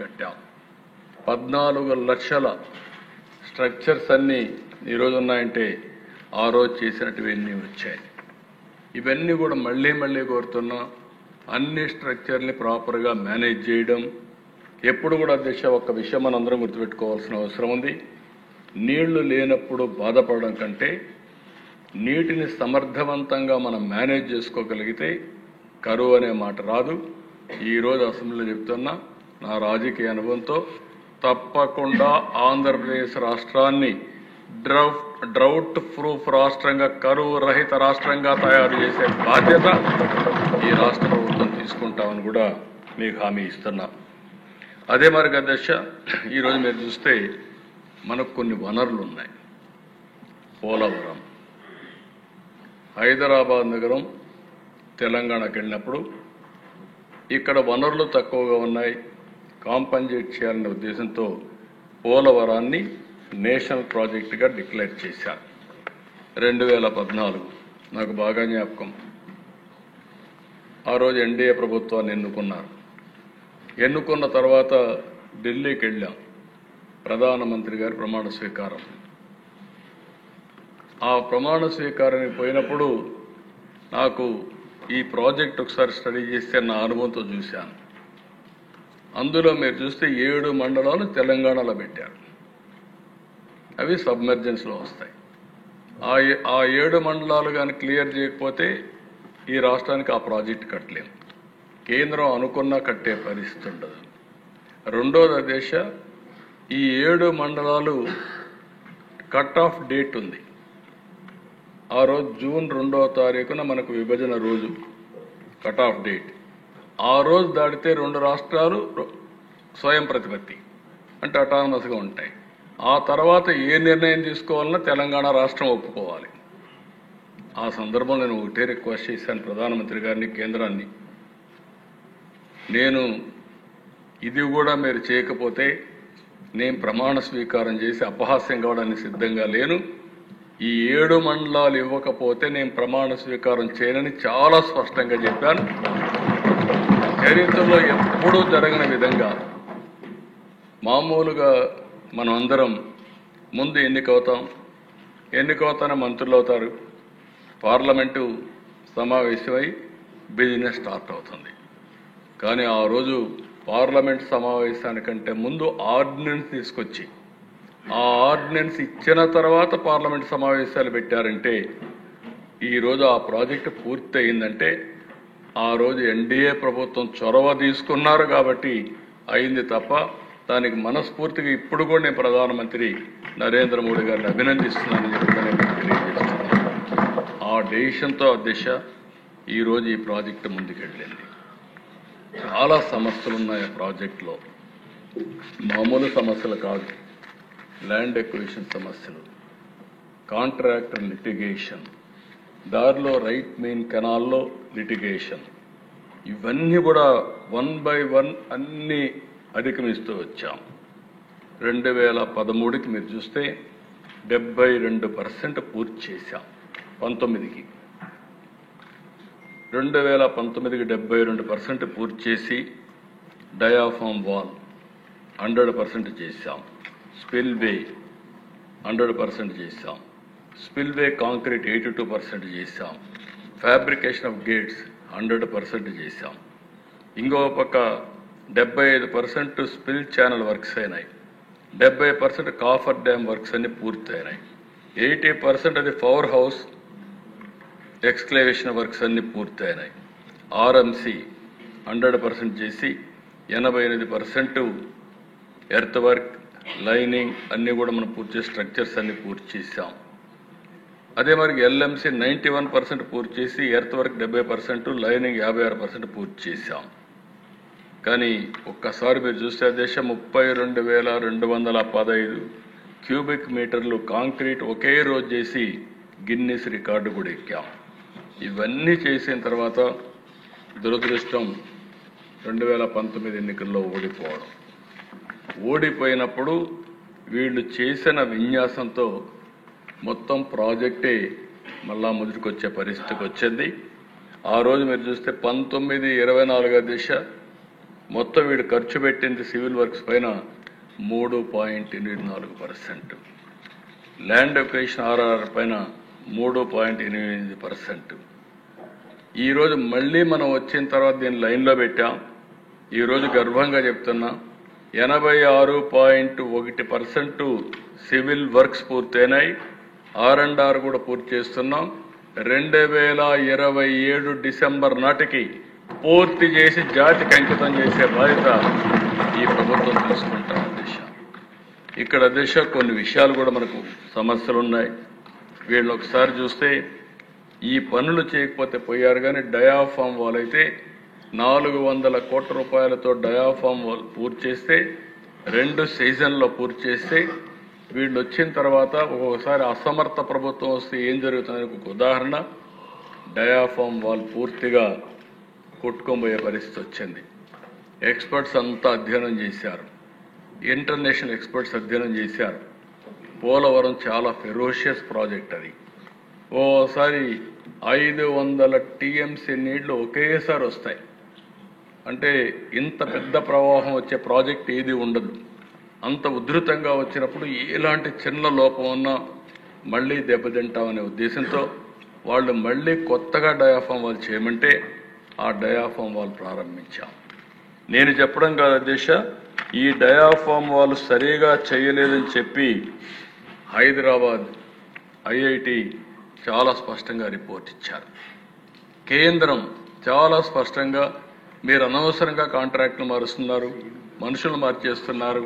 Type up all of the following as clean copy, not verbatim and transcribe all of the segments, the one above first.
కట్టాం. 14 లక్షల స్ట్రక్చర్స్ అన్నీ ఈరోజు ఉన్నాయంటే ఆ రోజు చేసినట్టువన్నీ వచ్చాయి. ఇవన్నీ కూడా మళ్ళీ కోరుతున్నా అన్ని స్ట్రక్చర్ని ప్రాపర్గా మేనేజ్ చేయడం. ఎప్పుడు కూడా ఒక్క విషయం మనందరం గుర్తుపెట్టుకోవాల్సిన అవసరం ఉంది. నీళ్లు లేనప్పుడు బాధపడడం కంటే నీటిని సమర్థవంతంగా మనం మేనేజ్ చేసుకోగలిగితే కరువు అనే మాట రాదు. ఈరోజు అసెంబ్లీలో చెప్తున్నా, నా రాజకీయ అనుభవంతో తప్పకుండా ఆంధ్రప్రదేశ్ రాష్ట్రాన్ని డ్రౌట్ ప్రూఫ్ రాష్ట్రంగా, కరువు రహిత రాష్ట్రంగా తయారు చేసే బాధ్యత ఈ రాష్ట్ర ప్రభుత్వం తీసుకుంటామని కూడా మీకు హామీ ఇస్తున్నా. అదే మరి అధ్యక్ష, ఈరోజు మీరు చూస్తే మనకు కొన్ని వనరులు ఉన్నాయి. పోలవరం, హైదరాబాద్ నగరం తెలంగాణకు వెళ్ళినప్పుడు ఇక్కడ వనరులు తక్కువగా ఉన్నాయి, కాంపన్సేట్ చేయాలనే ఉద్దేశంతో పోలవరాన్ని నేషనల్ ప్రాజెక్టుగా డిక్లేర్ చేశారు. 2014 నాకు బాగా జ్ఞాపకం. ఆ రోజు ఎన్డీఏ ప్రభుత్వాన్ని ఎన్నుకున్నారు. ఎన్నుకున్న తర్వాత ఢిల్లీకి వెళ్ళాం. ప్రధానమంత్రి గారి ప్రమాణ స్వీకారం. ఆ ప్రమాణ స్వీకారానికి పోయినప్పుడు నాకు ఈ ప్రాజెక్ట్ ఒకసారి స్టడీ చేస్తే నా అనుభవంతో చూశాను. అందులో మీరు చూస్తే 7 మండలాలు తెలంగాణలో పెట్టారు. అవి సబ్మెర్జెన్స్లో వస్తాయి. ఆ 7 మండలాలు కానీ క్లియర్ చేయకపోతే ఈ రాష్ట్రానికి ఆ ప్రాజెక్ట్ కట్టలేము. కేంద్రం అనుకున్నా కట్టే పరిస్థితి ఉండదు. రెండోది దేశ ఈ 7 మండలాలు కట్ ఆఫ్ డేట్ ఉంది. ఆ రోజు జూన్ 2వ తారీఖున మనకు విభజన రోజు కట్ ఆఫ్ డేట్. ఆ రోజు దాటితే 2 రాష్ట్రాలు స్వయం ప్రతిపత్తి అంటే అటానమస్గా ఉంటాయి. ఆ తర్వాత ఏ నిర్ణయం తీసుకోవాలన్నా తెలంగాణ రాష్ట్రం ఒప్పుకోవాలి. ఆ సందర్భంలో నేను ఒకటే రిక్వెస్ట్ చేశాను ప్రధానమంత్రి గారిని, కేంద్రాన్ని. నేను ఇది కూడా మీరు చేయకపోతే నేను ప్రమాణ స్వీకారం చేసి అపహాస్యం కావడానికి సిద్ధంగా లేను. ఈ 7 మండలాలు ఇవ్వకపోతే నేను ప్రమాణ స్వీకారం చేయనని చాలా స్పష్టంగా చెప్పాను. చరిత్రలో ఎప్పుడూ జరగని విధంగా మామూలుగా మనం అందరం ముందు ఎన్నికవుతానే మంత్రులు అవుతారు, పార్లమెంటు సమావేశమై బిజినెస్ స్టార్ట్ అవుతుంది. కానీ ఆ రోజు పార్లమెంట్ సమావేశానికంటే ముందు ఆర్డినెన్స్ తీసుకొచ్చి ఆ ఆర్డినెన్స్ ఇచ్చిన తర్వాత పార్లమెంట్ సమావేశాలు పెట్టారంటే ఈరోజు ఆ ప్రాజెక్టు పూర్తి అయిందంటే ఆ రోజు ఎన్డీఏ ప్రభుత్వం చొరవ తీసుకున్నారు కాబట్టి అయింది తప్ప దానికి మనస్ఫూర్తిగా ఇప్పుడు కూడా నేను ప్రధానమంత్రి నరేంద్ర మోడీ గారిని అభినందిస్తున్నానని చెప్పి తెలియజేస్తున్నాను. ఆ డెసిషన్తో దిశ ఈరోజు ఈ ప్రాజెక్టు ముందుకెళ్ళింది. చాలా సమస్యలు ఉన్నాయి ఆ ప్రాజెక్టులో, మామూలు సమస్యలు కాదు. ల్యాండ్ ఎక్విజిషన్ సమస్యలు, కాంట్రాక్టర్ లిటిగేషన్, దారిలో రైట్ మెయిన్ కెనాల్లో లిటిగేషన్, ఇవన్నీ కూడా 1 by 1 అన్నీ అధిగమిస్తూ వచ్చాం. 2013కి మీరు చూస్తే 72% పూర్తి చేశాం. 19కి 2019కి 72% పూర్తి చేసి డయాఫామ్ వాల్ 100% చేశాం. స్పిల్వే 100% చేశాం. స్పిల్వే కాంక్రీట్ 82% చేశాం. ఫ్యాబ్రికేషన్ ఆఫ్ గేట్స్ 100% చేశాం. ఇంకో పక్క 75% స్పిల్ ఛానల్ వర్క్స్ అయినాయి. 70% కాఫర్ డ్యామ్ వర్క్స్ అన్ని పూర్తయినాయి. 80% అది పవర్ హౌస్ ఎక్స్క్లేవేషన్ వర్క్స్ అన్ని పూర్తయినాయి. ఆర్ఎంసి 100% చేసి 88% ఎర్త్ వర్క్, లైనింగ్ అన్నీ కూడా మనం పూర్తి చేసి స్ట్రక్చర్స్ అన్ని పూర్తి చేశాం. అదే మరి ఎల్ఎంసి 91% పూర్తి చేసి ఎర్త్ వర్క్ 70%, లైనింగ్ 56% పూర్తి చేశాం. కానీ ఒక్కసారి మీరు చూస్తే దేశం 32,215 క్యూబిక్ మీటర్లు కాంక్రీట్ ఒకే రోజు చేసి గిన్నిస్ రికార్డు కూడా ఎక్కాం. ఇవన్నీ చేసిన తర్వాత దురదృష్టం 2019 ఎన్నికల్లో ఓడిపోయినప్పుడు వీళ్ళు చేసిన విన్యాసంతో మొత్తం ప్రాజెక్టే మళ్ళా మొదటికొచ్చే పరిస్థితికి వచ్చింది. ఆ రోజు మీరు చూస్తే 19-24 దిశ మొత్తం వీడు ఖర్చు పెట్టింది సివిల్ వర్క్స్ పైన 3.84%, ల్యాండ్ ఎక్విజిషన్ ఆర్ఆర్ పైన 3.88%. ఈరోజు మళ్ళీ మనం వచ్చిన తర్వాత దీన్ని లైన్లో పెట్టాం. ఈరోజు గర్వంగా చెప్తున్నా 86.1% సివిల్ వర్క్స్ పూర్తయినాయి. R&R కూడా పూర్తి చేస్తున్నాం. 2027 డిసెంబర్ నాటికి పూర్తి చేసి జాతికి అంకితం చేసే బాధ్యత ఈ ప్రభుత్వం తీసుకుంటాం. ఇక్కడ కొన్ని విషయాలు కూడా మనకు సమస్యలు ఉన్నాయి. వీళ్ళు ఒకసారి చూస్తే ఈ పనులు చేయకపోతే పోయారు, కానీ డయాఫామ్ వాల్ అయితే 400 కోట్ల రూపాయలతో డయాఫామ్ వాల్ పూర్తి చేస్తే 2 సీజన్లో పూర్తి చేస్తే వీళ్ళు వచ్చిన తర్వాత ఒక్కొక్కసారి అసమర్థ ప్రభుత్వం వస్తే ఏం జరుగుతుందని ఒక ఉదాహరణ, డయాఫామ్ వాల్ పూర్తిగా కొట్టుకోబోయే పరిస్థితి వచ్చింది. ఎక్స్పర్ట్స్ అంతా అధ్యయనం చేశారు, ఇంటర్నేషనల్ ఎక్స్పర్ట్స్ అధ్యయనం చేశారు. పోలవరం చాలా ఫెరోషియస్ ప్రాజెక్ట్. అది ఓసారి 500 టీఎంసీ నీళ్లు ఒకేసారి వస్తాయి. అంటే ఇంత పెద్ద ప్రవాహం వచ్చే ప్రాజెక్ట్ ఏది ఉండదు. అంత ఉధృతంగా వచ్చినప్పుడు ఎలాంటి చిన్న లోపం ఉన్నా మళ్ళీ దెబ్బతింటామనే ఉద్దేశంతో వాళ్ళు మళ్ళీ కొత్తగా డయాఫామ్ వాల్ చేయమంటే ఆ డయాఫామ్ వాల్ ప్రారంభించాం. నేను చెప్పడం కాదు అధ్యక్ష, ఈ డయాఫామ్ వాల్ సరిగా చేయలేదని చెప్పి హైదరాబాద్ ఐఐటి చాలా స్పష్టంగా రిపోర్ట్ ఇచ్చారు. కేంద్రం చాలా స్పష్టంగా మీరు అనవసరంగా కాంట్రాక్టులు మారుస్తున్నారు, మనుషులు మార్చేస్తున్నారు,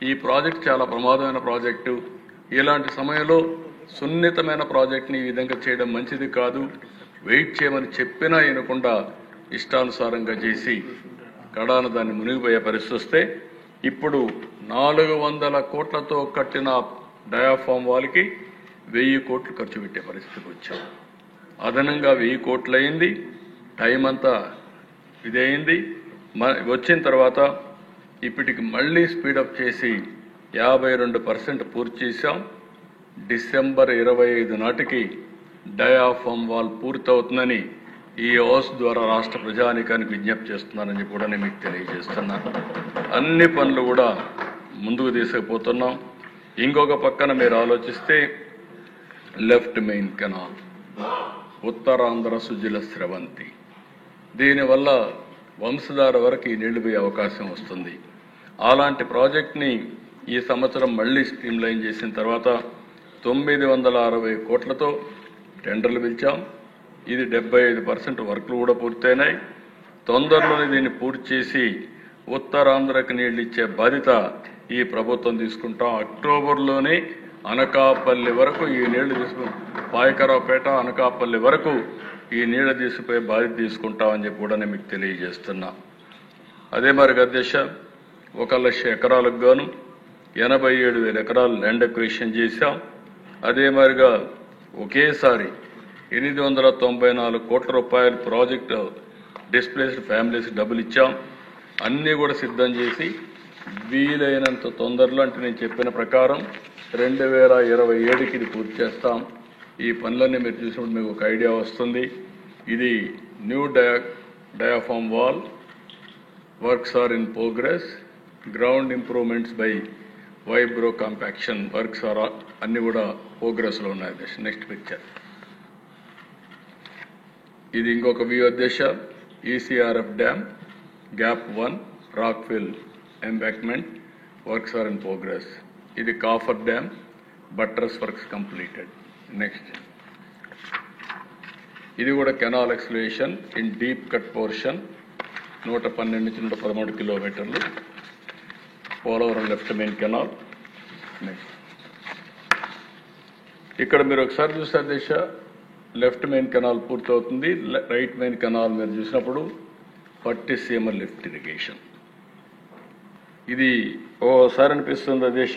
ఈ ప్రాజెక్ట్ చాలా ప్రమాదమైన ప్రాజెక్టు, ఇలాంటి సమయంలో సున్నితమైన ప్రాజెక్ట్ని ఈ విధంగా చేయడం మంచిది కాదు, వెయిట్ చేయమని చెప్పినా వినకుండా ఇష్టానుసారంగా చేసి కడాన దాన్ని మునిగిపోయే పరిస్థితి వస్తే ఇప్పుడు 400 కోట్లతో కట్టిన డయాఫామ్ వాల్కి 1000 కోట్లు ఖర్చు పెట్టే పరిస్థితికి వచ్చాం. అదనంగా 1000 కోట్లు అయింది. టైం అంతా ఇదైంది. వచ్చిన తర్వాత ఇప్పటికి మళ్ళీ స్పీడప్ చేసి 52% పూర్తి చేశాం. డిసెంబర్ 25 నాటికి డయాఫామ్ వాల్ పూర్తవుతుందని ఈ హౌస్ ద్వారా రాష్ట్ర ప్రజానీకానికి విజ్ఞప్తి చేస్తున్నానని చెప్పి కూడా నేను మీకు తెలియజేస్తున్నాను. అన్ని పనులు కూడా ముందుకు తీసుకుపోతున్నాం. ఇంకొక పక్కన మీరు ఆలోచిస్తే left main canal, Uttarandhra Sujala Sravanthi, దీనివల్ల వంశధార వరకు ఈ నీళ్లు పోయే అవకాశం వస్తుంది. అలాంటి ప్రాజెక్ట్ని ఈ సంవత్సరం మళ్ళీ స్ట్రీమ్ లైన్ చేసిన తర్వాత 960 కోట్లతో టెండర్లు పిలిచాం. ఇది 75% వర్క్లు కూడా పూర్తయినాయి. తొందరలోనే దీన్ని పూర్తి చేసి ఉత్తరాంధ్రకు నీళ్లు ఇచ్చే బాధ్యత ఈ ప్రభుత్వం తీసుకుంటాం. అక్టోబర్లోనే అనకాపల్లి వరకు ఈ నీళ్లు పాయకరావుపేట అనకాపల్లి వరకు ఈ నీళ్లు తీసుకుపోయే బాధ్యత తీసుకుంటామని చెప్పి కూడా నేను మీకు తెలియజేస్తున్నా. అదే మరి అధ్యక్ష, 1,00,000 ఎకరాలకు గాను 87,000 ఎకరాలు ల్యాండ్ ఎక్విజిషన్ చేశాం. అదే మరిగా ఒకేసారి 894 కోట్ల రూపాయల ప్రాజెక్టు డిస్ప్లేస్డ్ ఫ్యామిలీస్ డబ్బులు ఇచ్చాం. అన్నీ కూడా సిద్ధం చేసి వీలైనంత తొందరలో, అంటే నేను చెప్పిన ప్రకారం 2027కి ఇది పూర్తి చేస్తాం. ఈ పనులన్నీ మీరు చూసినప్పుడు మీకు ఒక ఐడియా వస్తుంది. ఇది new diaphragm wall works are in progress, ground improvements by vibro compaction works are అన్ని కూడా ప్రోగ్రెస్లో ఉన్నాయి. నెక్స్ట్ పిక్చర్, ఇది ఇంకొక వ్యూ అధ్యక్ష. ECRF dam gap 1 rockfill embankment works are in progress. ఇది coffer dam buttress works completed. Next, ఇది కూడా canal excavation in deep cut portion 112 నుంచి 113 కిలోమీటర్లు, Polavaram left main canal. Next, ఇక్కడ మీరు ఒకసారి చూస్తే దిశ లెఫ్ట్ మెయిన్ కెనాల్ పూర్తవుతుంది. రైట్ మెయిన్ కెనాల్ మీరు చూసినప్పుడు పట్టిసీమ లిఫ్ట్ ఇరిగేషన్. ఇది ఓసారి అనిపిస్తుంది దిశ,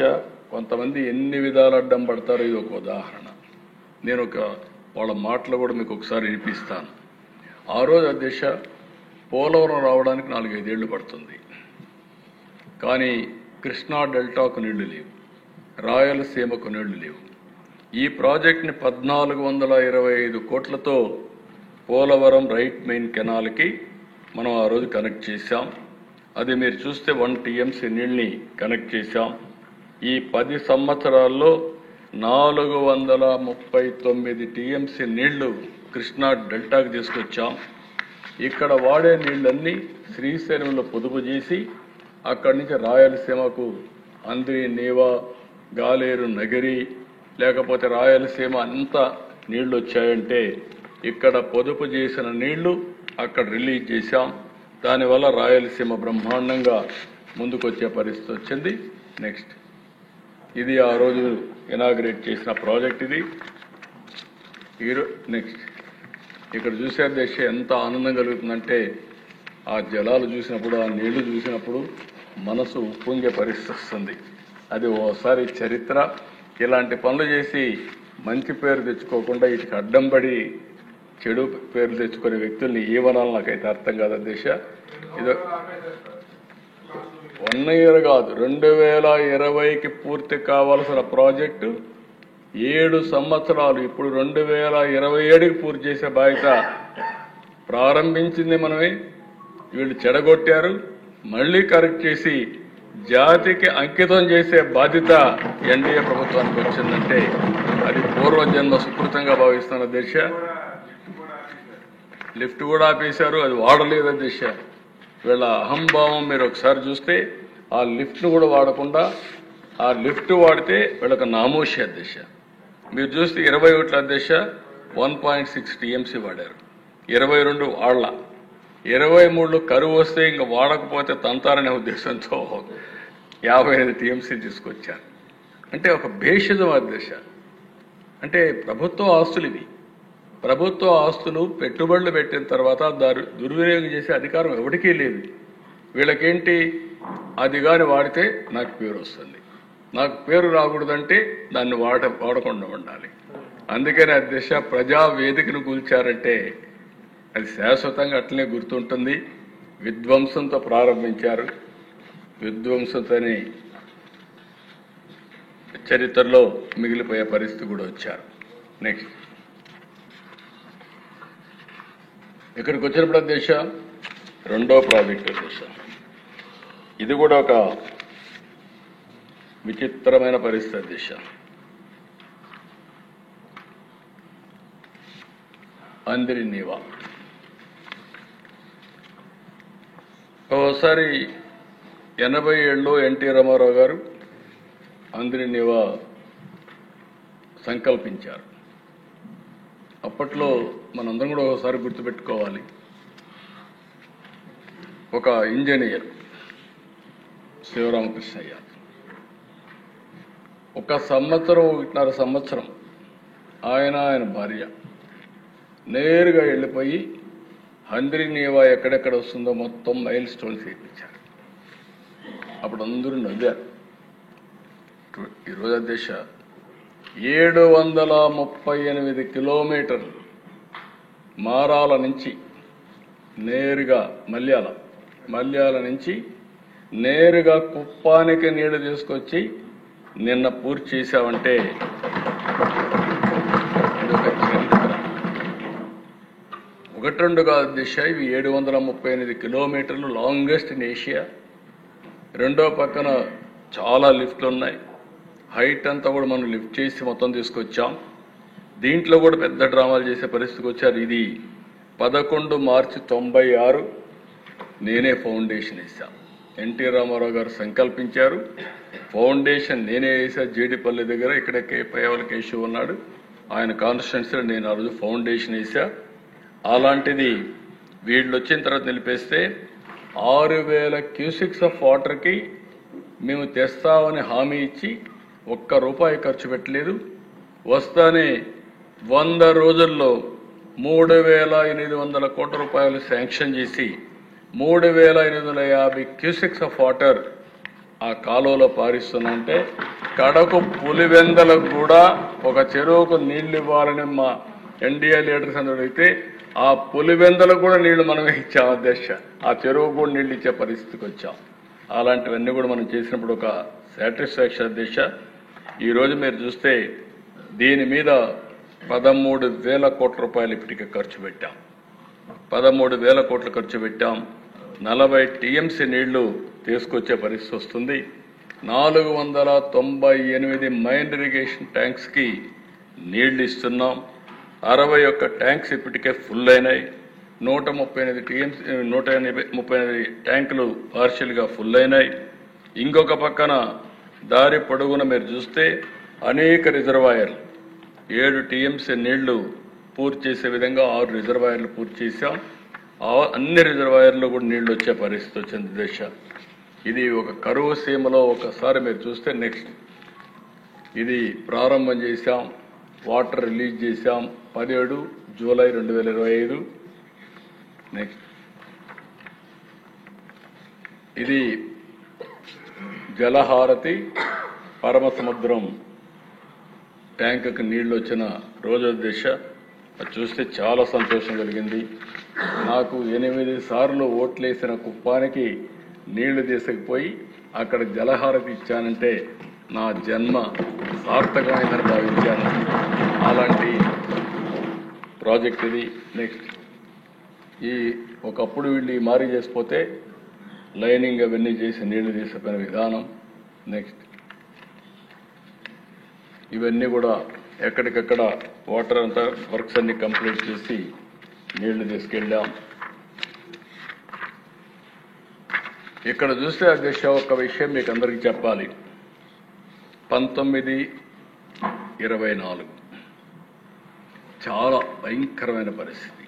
కొంతమంది ఎన్ని విధాలు అడ్డం పడతారో ఇది ఒక ఉదాహరణ. నేను వాళ్ళ మాటలు కూడా మీకు ఒకసారి వినిపిస్తాను. ఆ రోజు అధ్యక్ష, పోలవరం రావడానికి 4-5 ఏళ్లు పడుతుంది, కానీ కృష్ణా డెల్టాకు నీళ్లు లేవు, రాయలసీమకు నీళ్లు లేవు. ఈ ప్రాజెక్ట్ని 1425 కోట్లతో పోలవరం రైట్ మెయిన్ కెనాల్కి మనం ఆ రోజు కనెక్ట్ చేశాం. అది మీరు చూస్తే 1 టీఎంసీ నీళ్ళని కనెక్ట్ చేశాం. ఈ 10 సంవత్సరాల్లో 439 టీఎంసీ నీళ్లు కృష్ణా డెల్టాకు తీసుకొచ్చాం. ఇక్కడ వాడే నీళ్ళన్నీ శ్రీశైలంలో పొదుపు చేసి అక్కడి నుంచి రాయలసీమకు అంద్రి, నీవా, గాలేరు, నగిరి లేకపోతే రాయలసీమ అంతా నీళ్లు వచ్చాయంటే ఇక్కడ పొదుపు చేసిన నీళ్లు అక్కడ రిలీజ్ చేశాం. దానివల్ల రాయలసీమ బ్రహ్మాండంగా ముందుకొచ్చే పరిస్థితి వచ్చింది. నెక్స్ట్, ఇది ఆ రోజు ఇనాగ్రేట్ చేసిన ప్రాజెక్ట్ ఇది. నెక్స్ట్, ఇక్కడ చూసే దేశ ఎంత ఆనందం కలుగుతుందంటే ఆ జలాలు చూసినప్పుడు, ఆ నీళ్లు చూసినప్పుడు మనసు ఉప్పొంగే పరిస్థితి వస్తుంది. అది ఓసారి చరిత్ర. ఇలాంటి పనులు చేసి మంచి పేరు తెచ్చుకోకుండా వీటికి అడ్డం పడి చెడు పేర్లు తెచ్చుకునే వ్యక్తుల్ని ఏమనాలి నాకైతే అర్థం కాదు. దేశ ఇది 1 year కాదు, 2020కి పూర్తి కావాల్సిన ప్రాజెక్టు 7 సంవత్సరాలు. ఇప్పుడు 2027కి పూర్తి చేసే బాధ్యత. ప్రారంభించింది మనమే, వీళ్ళు చెడగొట్టారు, మళ్లీ కరెక్ట్ చేసి జాతికి అంకితం చేసే బాధ్యత ఎన్డీఏ ప్రభుత్వానికి వచ్చిందంటే అది పూర్వజన్మ సుకృతంగా భావిస్తున్న దేశ. లిఫ్ట్ కూడా ఆపేశారు, అది వాడలేదు దేశ. వీళ్ళ అహంభావం మీరు ఒకసారి చూస్తే ఆ లిఫ్ట్ను కూడా వాడకుండా ఆ లిఫ్ట్ వాడితే వీళ్ళకి నామోషి అధ్యక్ష. మీరు చూస్తే 21 అధ్యక్ష 1.6 టీఎంసీ వాడారు, 22 వాళ్ల, 23లో కరువు వస్తే ఇంకా వాడకపోతే తంతారనే ఉద్దేశంతో 55 టీఎంసీ తీసుకొచ్చారు. అంటే ఒక భేషజం అధ్యక్ష. అంటే ప్రభుత్వ ఆస్తులు ఇవి. ప్రభుత్వ ఆస్తులు పెట్టుబడులు పెట్టిన తర్వాత దుర్వినియోగం చేసే అధికారం ఎవరికీ లేదు. వీళ్ళకేంటి, అది కానీ వాడితే నాకు పేరు వస్తుంది, నాకు పేరు రాకూడదంటే దాన్ని వాడకుండా ఉండాలి. అందుకని అధ్యక్ష ప్రజా వేదికను కూల్చారంటే అది శాశ్వతంగా అట్లనే గుర్తుంటుంది. విధ్వంసంతో ప్రారంభించారు, విధ్వంసంతోనే చరిత్రలో మిగిలిపోయే పరిస్థితి కూడా వచ్చారు. నెక్స్ట్, ఇక్కడికి వచ్చినప్పుడు అధ్యక్ష రెండో ప్రాజెక్టు అధ్యక్ష, ఇది కూడా ఒక విచిత్రమైన పరిస్థితి అధ్యక్ష. అంద్రి నీవా ఓసారి 87లో ఎన్టీ రామారావు గారు అంద్రి నీవా సంకల్పించారు. అప్పట్లో మనందరం కూడా ఒకసారి గుర్తుపెట్టుకోవాలి, ఒక ఇంజనీర్ శివరామకృష్ణయ్య 1.5 సంవత్సరం ఆయన భార్య నేరుగా వెళ్ళిపోయి అంద్రి నీవా ఎక్కడెక్కడ వస్తుందో మొత్తం మైల్ స్టోన్స్ వేయించారు. అప్పుడు అందరూ నవ్వారు. ఈరోజు అధ్యక్ష 738 కిలోమీటర్లు మారాల నుంచి నేరుగా మల్యాల నుంచి నేరుగా కుప్పానికి నీళ్లు తీసుకొచ్చి నిన్న పూర్తి చేశామంటే ఒకటి రెండు కాదు దిశ. ఇవి 738 కిలోమీటర్లు, లాంగెస్ట్ ఇన్ ఏషియా. రెండో పక్కన చాలా లిఫ్ట్లు ఉన్నాయి. హైట్ అంతా కూడా మనం లిఫ్ట్ చేసి మొత్తం తీసుకొచ్చాం. దీంట్లో కూడా పెద్ద డ్రామాలు చేసే పరిస్థితికి వచ్చారు. ఇది 11 మార్చి 96 నేనే ఫౌండేషన్ వేశాను. ఎన్టీ రామారావు గారు సంకల్పించారు, ఫౌండేషన్ నేనే వేసా. జీడిపల్లి దగ్గర ఇక్కడ పేవల కేశవ్ ఉన్నాడు, ఆయన కాన్స్టిట్యున్సీలో నేను ఆ రోజు ఫౌండేషన్ వేసా. అలాంటిది వీళ్ళు వచ్చిన తర్వాత నిలిపేస్తే 6000 క్యూసిక్స్ ఆఫ్ వాటర్కి మేము తెస్తామని హామీ ఇచ్చి ₹1 ఖర్చు పెట్టలేదు. వస్తానే 100 రోజుల్లో 3800 కోట్ల రూపాయలు శాంక్షన్ చేసి 3850 క్యూసిక్స్ ఆఫ్ వాటర్ ఆ కాలువలో పారిస్తున్నాంటే కడకు పులివెందలకు కూడా ఒక చెరువుకు నీళ్లు ఇవ్వాలని మా ఎన్డీఏ లీడర్స్ అందరూ అడిగితే ఆ పులివెందలకు కూడా నీళ్లు మనమే ఇచ్చాం అధ్యక్ష. ఆ చెరువుకు కూడా నీళ్లు ఇచ్చే పరిస్థితికి వచ్చాం. అలాంటివన్నీ కూడా మనం చేసినప్పుడు ఒక సాటిస్ఫాక్షన్ అధ్యక్ష. ఈరోజు మీరు చూస్తే దీని మీద 13,000 కోట్ల రూపాయలు ఇప్పటికే ఖర్చు పెట్టాం. 13,000 కోట్లు ఖర్చు పెట్టాం. 40 టీఎంసీ నీళ్లు తీసుకొచ్చే పరిస్థితి వస్తుంది. 498 మైన్ ఇరిగేషన్ ట్యాంక్స్కి నీళ్లు ఇస్తున్నాం. 61 ట్యాంక్స్ ఇప్పటికే ఫుల్ అయినాయి. 138 టీఎంసీ 138 ట్యాంకులు పార్షియల్గా ఫుల్ అయినాయి. ఇంకొక పక్కన దారి పొడుగున మీరు చూస్తే అనేక రిజర్వాయర్లు 7 టీఎంసీ నీళ్లు పూర్తి చేసే విధంగా 6 రిజర్వాయర్లు పూర్తి చేశాం. అన్ని రిజర్వాయర్లు కూడా నీళ్లు వచ్చే పరిస్థితి వచ్చింది దేశ. ఇది ఒక కరువు సీమలో ఒకసారి మీరు చూస్తే నెక్స్ట్ ఇది ప్రారంభం చేశాం, వాటర్ రిలీజ్ చేశాం 17 జూలై 2025. నెక్స్ట్ ఇది జలహారతి పరమసముద్రం ట్యాంకుకి నీళ్లు వచ్చిన రోజు దిశ. అది చూస్తే చాలా సంతోషం కలిగింది. నాకు 8 సార్లు ఓట్లేసిన కుప్పానికి నీళ్లు తీసుకుపోయి అక్కడ జలహారతి ఇచ్చానంటే నా జన్మ సార్థకమైందని భావించాను. అలాంటి ప్రాజెక్ట్ ఇది. నెక్స్ట్ ఈ ఒకప్పుడు వీళ్ళు మారీ చేసిపోతే లైనింగ్ అవన్నీ చేసి నీళ్లు తీసుకుపోయిన విధానం. నెక్స్ట్ ఇవన్నీ కూడా ఎక్కడికక్కడ వాటర్ అంతా వర్క్స్ అన్ని కంప్లీట్ చేసి నీళ్లు తీసుకెళ్ళాం. ఇక్కడ చూస్తే అధ్యక్ష ఒక విషయం మీకు అందరికీ చెప్పాలి. 1924 చాలా భయంకరమైన పరిస్థితి.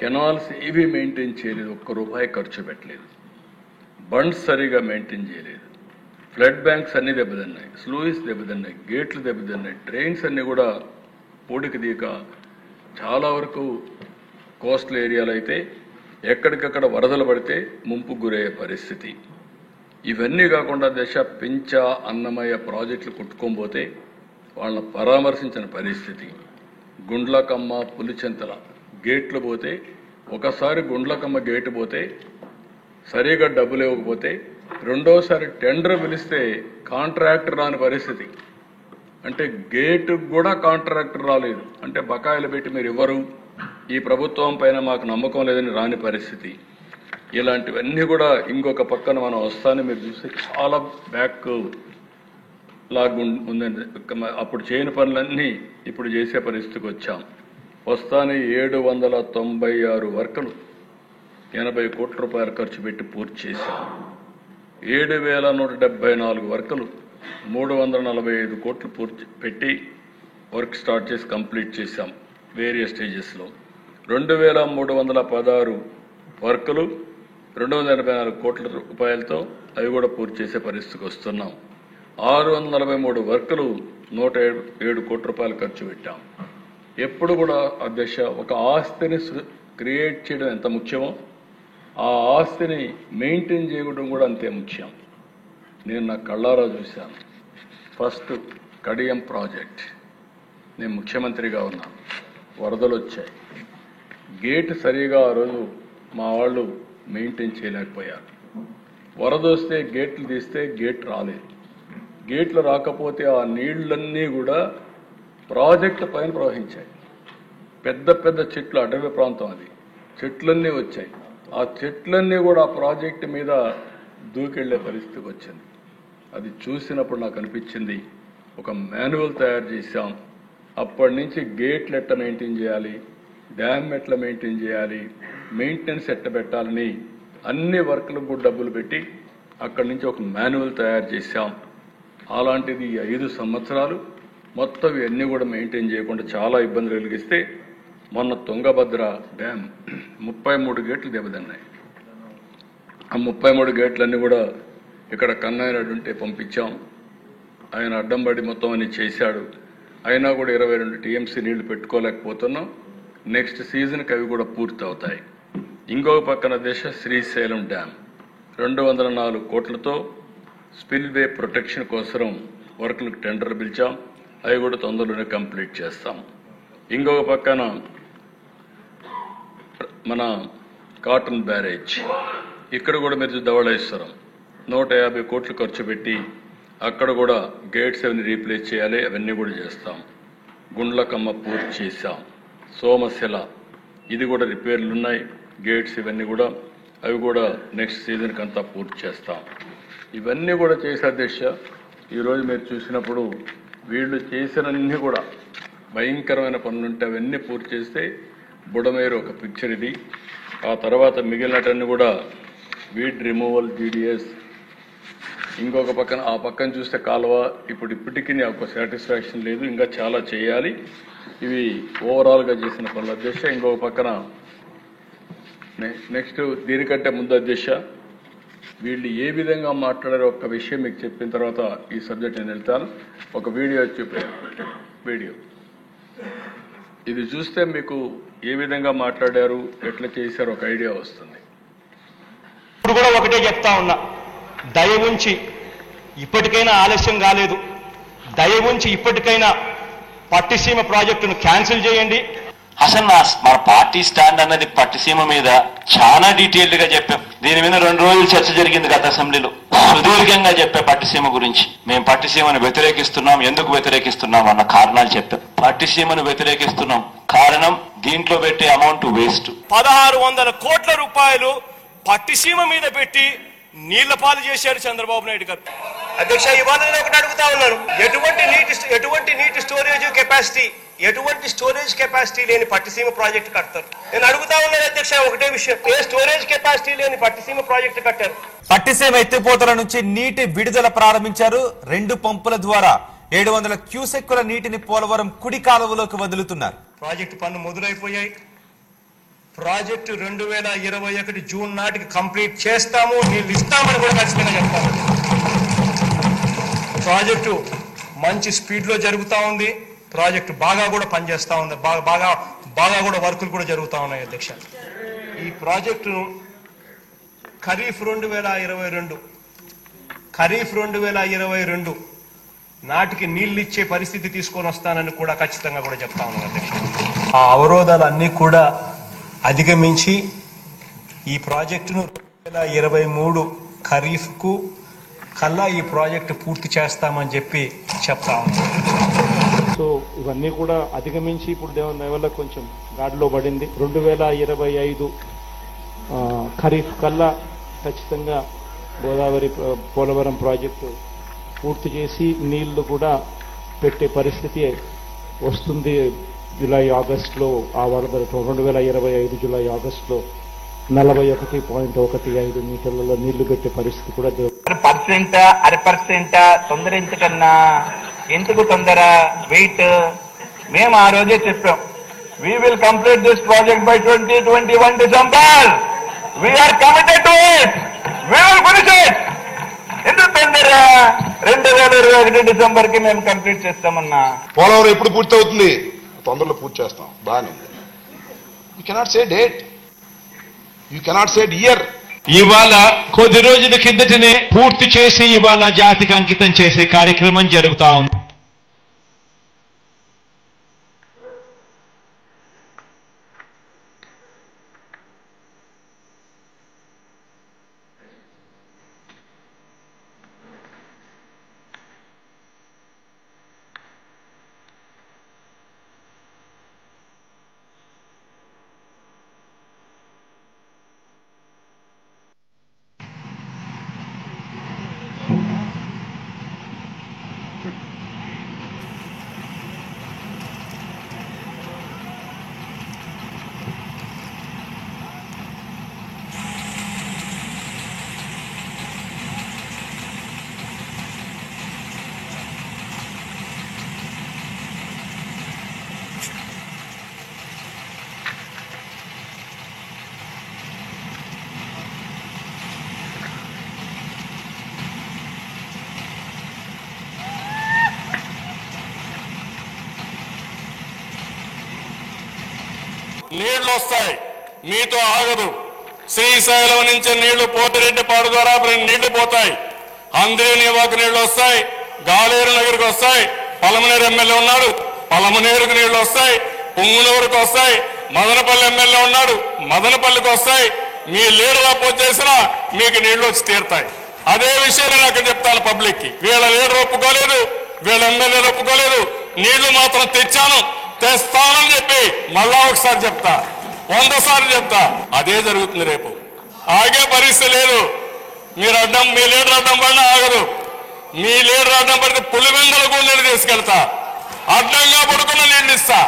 కెనాల్స్ ఏవి మెయింటైన్ చేయలేదు, ₹1 ఖర్చు పెట్టలేదు. బండ్స్ సరిగా మెయింటైన్ చేయలేదు. ఫ్లడ్ బ్యాంక్స్ అన్ని దెబ్బతిన్నాయి, స్లూయిస్ దెబ్బతిన్నాయి, గేట్లు దెబ్బతిన్నాయి, ట్రైన్స్ అన్ని కూడా పూడికి దీక. చాలా వరకు కోస్టల్ ఏరియాలో అయితే ఎక్కడికక్కడ వరదలు పడితే ముంపుకు గురయ్యే పరిస్థితి. ఇవన్నీ కాకుండా దేశ పించ అన్నమయ్య ప్రాజెక్టులు కుట్టుకోబోతే వాళ్ళని పరామర్శించిన పరిస్థితి. గుండ్లకమ్మ పులిచెంతల గేట్లు పోతే ఒకసారి గుండ్లకమ్మ గేటు పోతే సరిగా డబ్బులు ఇవ్వకపోతే రెండోసారి టెండర్ పిలిస్తే కాంట్రాక్టర్ రాని పరిస్థితి. అంటే గేటుకు కూడా కాంట్రాక్టర్ రాలేదు. అంటే బకాయిలు పెట్టి మీరు ఇవ్వరు, ఈ ప్రభుత్వం పైన మాకు నమ్మకం లేదని రాని పరిస్థితి. ఇలాంటివన్నీ కూడా ఇంకొక పక్కన మనం వస్తానే మీరు చూస్తే చాలా బ్యాక్ లాగ్ ఉందండి. అప్పుడు చేయని పనులన్నీ ఇప్పుడు చేసే పరిస్థితికి వచ్చాం. వస్తానే 796 వర్కులు 80 కోట్ల రూపాయలు ఖర్చు పెట్టి పూర్తి చేశాం. 7174 వర్కులు 345 కోట్లు పూర్తి పెట్టి వర్క్ స్టార్ట్ చేసి కంప్లీట్ చేశాం వేరియస్ స్టేజెస్లో. 2316 వర్కులు 284 కోట్ల రూపాయలతో అవి కూడా పూర్తి చేసే పరిస్థితికి వస్తున్నాం. 643 వర్కులు 107 కోట్ల రూపాయలు ఖర్చు పెట్టాం. ఎప్పుడు కూడా అధ్యక్ష ఒక ఆస్తిని క్రియేట్ చేయడం ఎంత ముఖ్యమో ఆ ఆస్తిని మెయింటైన్ చేయడం కూడా అంతే ముఖ్యం. నేను నా కళ్ళారా చూశాను. ఫస్ట్ కడియం ప్రాజెక్ట్, నేను ముఖ్యమంత్రిగా ఉన్నాను, వరదలు వచ్చాయి. గేట్ సరిగా ఆ రోజు మా వాళ్ళు మెయింటైన్ చేయలేకపోయారు. వరద వస్తే గేట్లు తీస్తే గేట్ రాలేదు. గేట్లు రాకపోతే ఆ నీళ్లన్నీ కూడా ప్రాజెక్టు పైన ప్రవహించాయి. పెద్ద పెద్ద చెట్లు, అటవీ ప్రాంతం అది, చెట్లన్నీ వచ్చాయి. ఆ చెట్లన్నీ కూడా ఆ ప్రాజెక్టు మీద దూకెళ్లే పరిస్థితికి వచ్చింది. అది చూసినప్పుడు నాకు అనిపించింది ఒక మాన్యువల్ తయారు చేశాం. అప్పటి నుంచి గేట్లు ఎట్లా మెయింటైన్ చేయాలి, డ్యామ్ ఎట్లా మెయింటైన్ చేయాలి, మెయింటెనెన్స్ ఎట్ట పెట్టాలని అన్ని వర్కులకు కూడా డబ్బులు పెట్టి అక్కడి నుంచి ఒక మాన్యువల్ తయారు చేశాం. అలాంటిది 5 సంవత్సరాలు మొత్తం ఇవన్నీ కూడా మెయింటైన్ చేయకుండా చాలా ఇబ్బందులు కలిగిస్తే మొన్న తుంగభద్ర డ్యామ్ 33 గేట్లు దెబ్బతిన్నాయి. ఆ 33 గేట్లన్నీ కూడా ఇక్కడ కన్నయ్య ఉంటే పంపించాం. ఆయన అడ్డంబడి మొత్తం అని చేశాడు. అయినా కూడా 22 టీఎంసీ నీళ్లు పెట్టుకోలేకపోతున్నాం. నెక్స్ట్ సీజన్కి అవి కూడా పూర్తి అవుతాయి. ఇంకొక పక్కన దేశ శ్రీశైలం డ్యామ్ 204 కోట్లతో స్పిల్వే ప్రొటెక్షన్ కోసం వర్కులకు టెండర్ పిలిచాం. అవి కూడా తొందరలోనే కంప్లీట్ చేస్తాం. ఇంకొక పక్కన మన కాటన్ బ్యారేజ్ ఇక్కడ కూడా మీరు ధవళేశ్వరం 150 కోట్లు ఖర్చు పెట్టి అక్కడ కూడా గేట్స్ అవన్నీ రీప్లేస్ చేయాలి, అవన్నీ కూడా చేస్తాం. గుండ్లకమ్మ పూర్తి చేశాం. సోమశిల ఇది కూడా రిపేర్లు ఉన్నాయి, గేట్స్ ఇవన్నీ కూడా అవి కూడా నెక్స్ట్ సీజన్కి అంతా పూర్తి చేస్తాం. ఇవన్నీ కూడా చేసే అధ్యక్ష ఈరోజు మీరు చూసినప్పుడు వీళ్ళు చేసినన్ని కూడా భయంకరమైన పనులుంటే అవన్నీ పూర్తి చేస్తే బుడమేరు ఒక పిక్చర్ ఇది. ఆ తర్వాత మిగిలినటన్ని కూడా వీడ్ రిమూవల్ జీడిఎస్, ఇంకొక పక్కన ఆ పక్కన చూస్తే కాలువ ఇప్పటికీ ఒక సాటిస్ఫాక్షన్ లేదు, ఇంకా చాలా చేయాలి. ఇవి ఓవరాల్గా చేసిన పనులు అధ్యక్ష. ఇంకొక పక్కన నెక్స్ట్ దీనికంటే ముందు అధ్యక్ష వీళ్ళు ఏ విధంగా మాట్లాడారో ఒక్క విషయం మీకు చెప్పిన తర్వాత ఈ సబ్జెక్ట్ నేను వెళ్తాను. ఒక వీడియో వీడియో ఇది చూస్తే మీకు ఏ విధంగా మాట్లాడారు, ఎట్లా చేశారు ఒక ఐడియా వస్తుంది. ఇప్పుడు కూడా ఒకటే చెప్తా ఉన్నా, దయ ఉంచి ఇప్పటికైనా ఆలస్యం కాలేదు, దయ ఉంచి ఇప్పటికైనా పట్టిసీమ ప్రాజెక్టును క్యాన్సిల్ చేయండి. అసలు మన పార్టీ స్టాండ్ అన్నది పట్టిసీమ మీద చాలా డీటెయిల్డ్ గా చెప్పాం. దీని మీద 2 రోజులు చర్చ జరిగింది గత అసెంబ్లీలో, సుదీర్ఘంగా చెప్పే పట్టిసీమ గురించి. మేము పట్టిసీమను వ్యతిరేకిస్తున్నాం, ఎందుకు వ్యతిరేకిస్తున్నాం అన్న కారణాలు చెప్పాం. పట్టిసీమను వ్యతిరేకిస్తున్నాం కారణం దీంట్లో పెట్టే అమౌంట్ వేస్ట్. 1600 కోట్ల రూపాయలు పట్టిసీమ మీద పెట్టి నీళ్ల పాలు చేశారు చంద్రబాబు నాయుడు గారు. అధ్యక్ష, ఇవాళ నేను ఒకటి అడుగుతా ఉన్నాను, ఎటువంటి నీటి స్టోరేజ్ కెపాసిటీ లేని పట్టిసీమ ప్రాజెక్టు కడతారు? నేను అడుగుతా ఉన్నాను అధ్యక్ష ఒకటే విషయం, ఏ స్టోరేజ్ కెపాసిటీ లేని పట్టిసీమ ప్రాజెక్టు కట్టారు? పట్టిసీమ ఎత్తిపోతల నుంచి నీటి విడుదల ప్రారంభించారు. 2 పంపుల ద్వారా 700 క్యూసెక్కుల నీటిని పోలవరం కుడి కాలువలోకి వదులుతున్నారు. ప్రాజెక్టు పనులు మొదలైపోయాయి. ప్రాజెక్టు 2021 జూన్ నాటికి కంప్లీట్ చేస్తాము, నీళ్ళు ఇస్తామని కూడా ఖచ్చితంగా చెప్తాము. ప్రాజెక్టు మంచి స్పీడ్లో జరుగుతూ ఉంది. ప్రాజెక్టు బాగా కూడా పనిచేస్తూ ఉంది, బాగా కూడా వర్కులు కూడా జరుగుతూ ఉన్నాయి అధ్యక్ష. ఈ ప్రాజెక్టును ఖరీఫ్ 2022 నాటికి నీళ్ళు ఇచ్చే పరిస్థితి తీసుకొని వస్తానని కూడా ఖచ్చితంగా కూడా చెప్తా ఉన్నాను అధ్యక్ష. ఆ అవరోధాలన్నీ కూడా అధిగమించి ఈ ప్రాజెక్టును 2023 ఖరీఫ్కు కల్లా ఈ ప్రాజెక్టు పూర్తి చేస్తామని చెప్పి చెప్తా ఉన్నాం. సో ఇవన్నీ కూడా అధిగమించి ఇప్పుడు దేవుని వల్ల కొంచెం గాడిలో పడింది. 2025 ఖరీఫ్ కల్లా ఖచ్చితంగా గోదావరి పోలవరం ప్రాజెక్టు పూర్తి చేసి నీళ్లు కూడా పెట్టే పరిస్థితి వస్తుంది. జూలై ఆగస్టులో ఆ వరదలు 2025 జూలై ఆగస్టులో 41.15 మీటర్లలో నీళ్లు పెట్టే పరిస్థితి కూడా 1% తొందర ఎందుకన్నా, ఎందుకు తొందర, వెయిట్. మేము ఆ రోజే చెప్పాం, we will complete this project by 2021 December. We are committed to it. We will finish it. ఎందుకు తొందర? 2021 డిసెంబర్కి మేము కంప్లీట్ చేస్తామన్నా. పోలవరం ఎప్పుడు పూర్తి అవుతుంది? తొందరలో పూర్తి చేస్తాం. బాగానే. You cannot say date, you cannot say year. ఇవాళ కొద్ది రోజుల కిందటనే పూర్తి చేసి ఇవాళ జాతికి అంకితం చేసే కార్యక్రమం జరుగుతా ఉంది. నీళ్లు వస్తాయి, మీతో ఆగదు. శ్రీశైలం నుంచి నీళ్లు పోతిరెడ్డిపాడు ద్వారా నీళ్లు పోతాయి. అంద్రేనివాకు నీళ్లు వస్తాయి, గాలేరు నగర్కి వస్తాయి. పలమనేరు ఎమ్మెల్యే ఉన్నాడు, పలమనేరుకు నీళ్లు వస్తాయి. పుంగునూరుకు వస్తాయి. మదనపల్లి ఎమ్మెల్యే ఉన్నాడు, మదనపల్లికి వస్తాయి. మీ లీడర్ అపోజ్ చేసినా మీకు నీళ్లు వచ్చి తీరుతాయి. అదే విషయం నేను అక్కడ చెప్తాను పబ్లిక్ కి. వీళ్ళ లీడర్ ఒప్పుకోలేదు, వీళ్ళ ఎమ్మెల్యేలు ఒప్పుకోలేదు. నీళ్లు మాత్రం తెచ్చాను, తెస్తానని చెప్పి మళ్ళా ఒకసారి చెప్తా, 100 సార్లు చెప్తా. అదే జరుగుతుంది రేపు. ఆగే పరిస్థితి లేదు. మీ లీడర్ అడ్డం పడినా ఆగదు. మీ లీడర్ అడ్డం పడితే పులివెందులకు నీళ్లు తీసుకెళ్తా, అడ్డంగా పడుకున్న నీళ్లు ఇస్తా.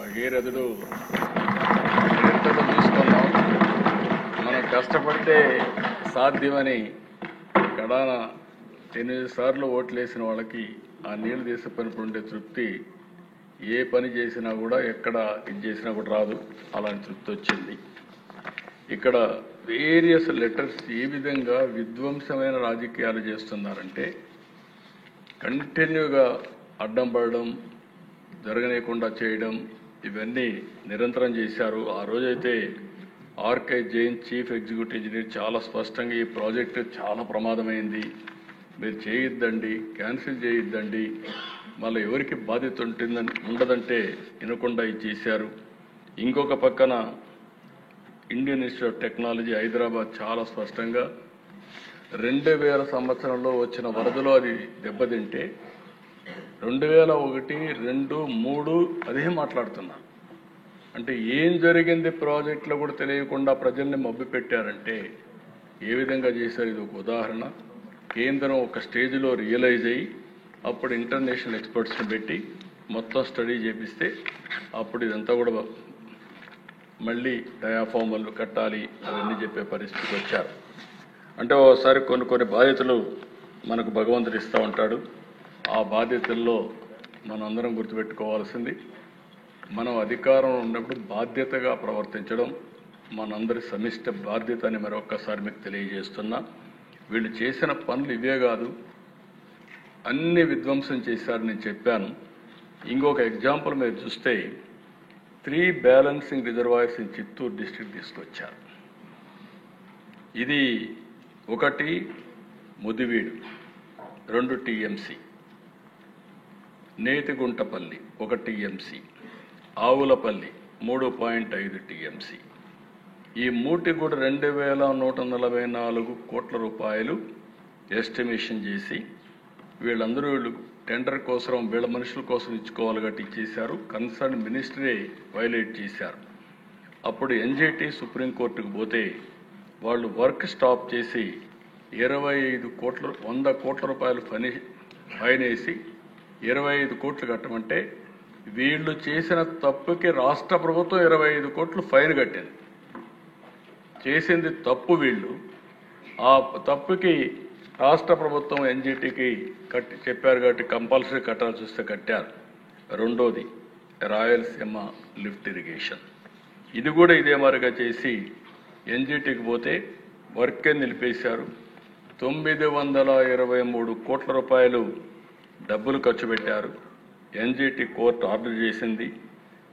భగీరథుడు తీసుకున్నాం, మనం కష్టపడితే సాధ్యమని గడాన 8 సార్లు ఓట్లేసిన వాళ్ళకి ఆ నీళ్లు తీసుకున్నప్పుడు ఉండే తృప్తి ఏ పని చేసినా కూడా ఎక్కడ ఇది చేసినా కూడా రాదు. అలాంటి తృప్తి వచ్చింది. ఇక్కడ వేరియస్ లెటర్స్ ఏ విధంగా విధ్వంసమైన రాజకీయాలు చేస్తున్నారంటే కంటిన్యూగా అడ్డం పడడం, జరగనీయకుండా చేయడం, ఇవన్నీ నిరంతరం చేశారు. ఆ రోజైతే RK Jain chief executive engineer చాలా స్పష్టంగా ఈ ప్రాజెక్టు చాలా ప్రమాదమైంది, మీరు చేయొద్దండి, క్యాన్సిల్ చేయొద్దండి, మళ్ళీ ఎవరికి బాధ్యత ఉండదంటే వినకుండా ఇది చేశారు. ఇంకొక పక్కన Indian institute of technology Hyderabad చాలా స్పష్టంగా 2000 సంవత్సరంలో వచ్చిన వరదలో అది దెబ్బతింటే 2001, 2, 3 అదే మాట్లాడుతున్నా. అంటే ఏం జరిగింది ప్రాజెక్టులో కూడా తెలియకుండా ప్రజల్ని మభ్య పెట్టారంటే ఏ విధంగా చేశారు. ఇది ఒక ఉదాహరణ. కేంద్రం ఒక స్టేజ్లో రియలైజ్ అయ్యి అప్పుడు ఇంటర్నేషనల్ ఎక్స్పర్ట్స్ని పెట్టి మొత్తం స్టడీ చేపిస్తే అప్పుడు ఇదంతా కూడా మళ్ళీ డయాఫార్మర్లు కట్టాలి అవన్నీ చెప్పే పరిస్థితికి వచ్చారు. అంటే ఓసారి కొన్ని బాధ్యతలు మనకు భగవంతుడు ఇస్తూ ఉంటాడు. ఆ బాధ్యతల్లో మనందరం గుర్తుపెట్టుకోవాల్సింది, మనం అధికారం ఉన్నప్పుడు బాధ్యతగా ప్రవర్తించడం మనందరి సమిష్ట బాధ్యత అని మరొక్కసారి మీకు తెలియజేస్తున్నా. వీళ్ళు చేసిన పనులు ఇవే కాదు, అన్ని విధ్వంసం చేశారు నేను చెప్పాను. ఇంకొక ఎగ్జాంపుల్ మీరు చూస్తే 3 balancing reservoirs in Chittoor district తీసుకొచ్చారు. ఇది 1 Mudiveedu 2 TMC, నేతిగుంటపల్లి 1 TMC, Avulapalli 3.5 TMC. ఈ మూటి కూడా 2144 కోట్ల రూపాయలు ఎస్టిమేషన్ చేసి వీళ్ళు టెండర్ కోసం వీళ్ళ మనుషుల కోసం ఇచ్చుకోవాలి కాబట్టి ఇచ్చేశారు. కన్సర్న్ మినిస్టరే వైలేట్ చేశారు. అప్పుడు ఎన్జిటి సుప్రీంకోర్టుకు పోతే వాళ్ళు వర్క్ స్టాప్ చేసి 100 కోట్ల రూపాయలు ఫైన్ వేసి 25 కోట్లు కట్టమంటే వీళ్ళు చేసిన తప్పుకి రాష్ట్ర ప్రభుత్వం 25 కోట్లు ఫైన్ కట్టింది. చేసింది తప్పు వీళ్ళు, ఆ తప్పుకి రాష్ట్ర ప్రభుత్వం ఎన్జిటికి చెప్పారు కాబట్టి కంపల్సరీ కట్టాల్సి వస్తే కట్టారు. రెండోది రాయలసీమ లిఫ్ట్ ఇరిగేషన్, ఇది కూడా ఇదే మాదిరిగా చేసి ఎన్జిటికి పోతే వర్కే నిలిపేశారు. 923 కోట్ల రూపాయలు డబ్బులు ఖర్చు పెట్టారు. ఎన్జిటి కోర్టు ఆర్డర్ చేసింది,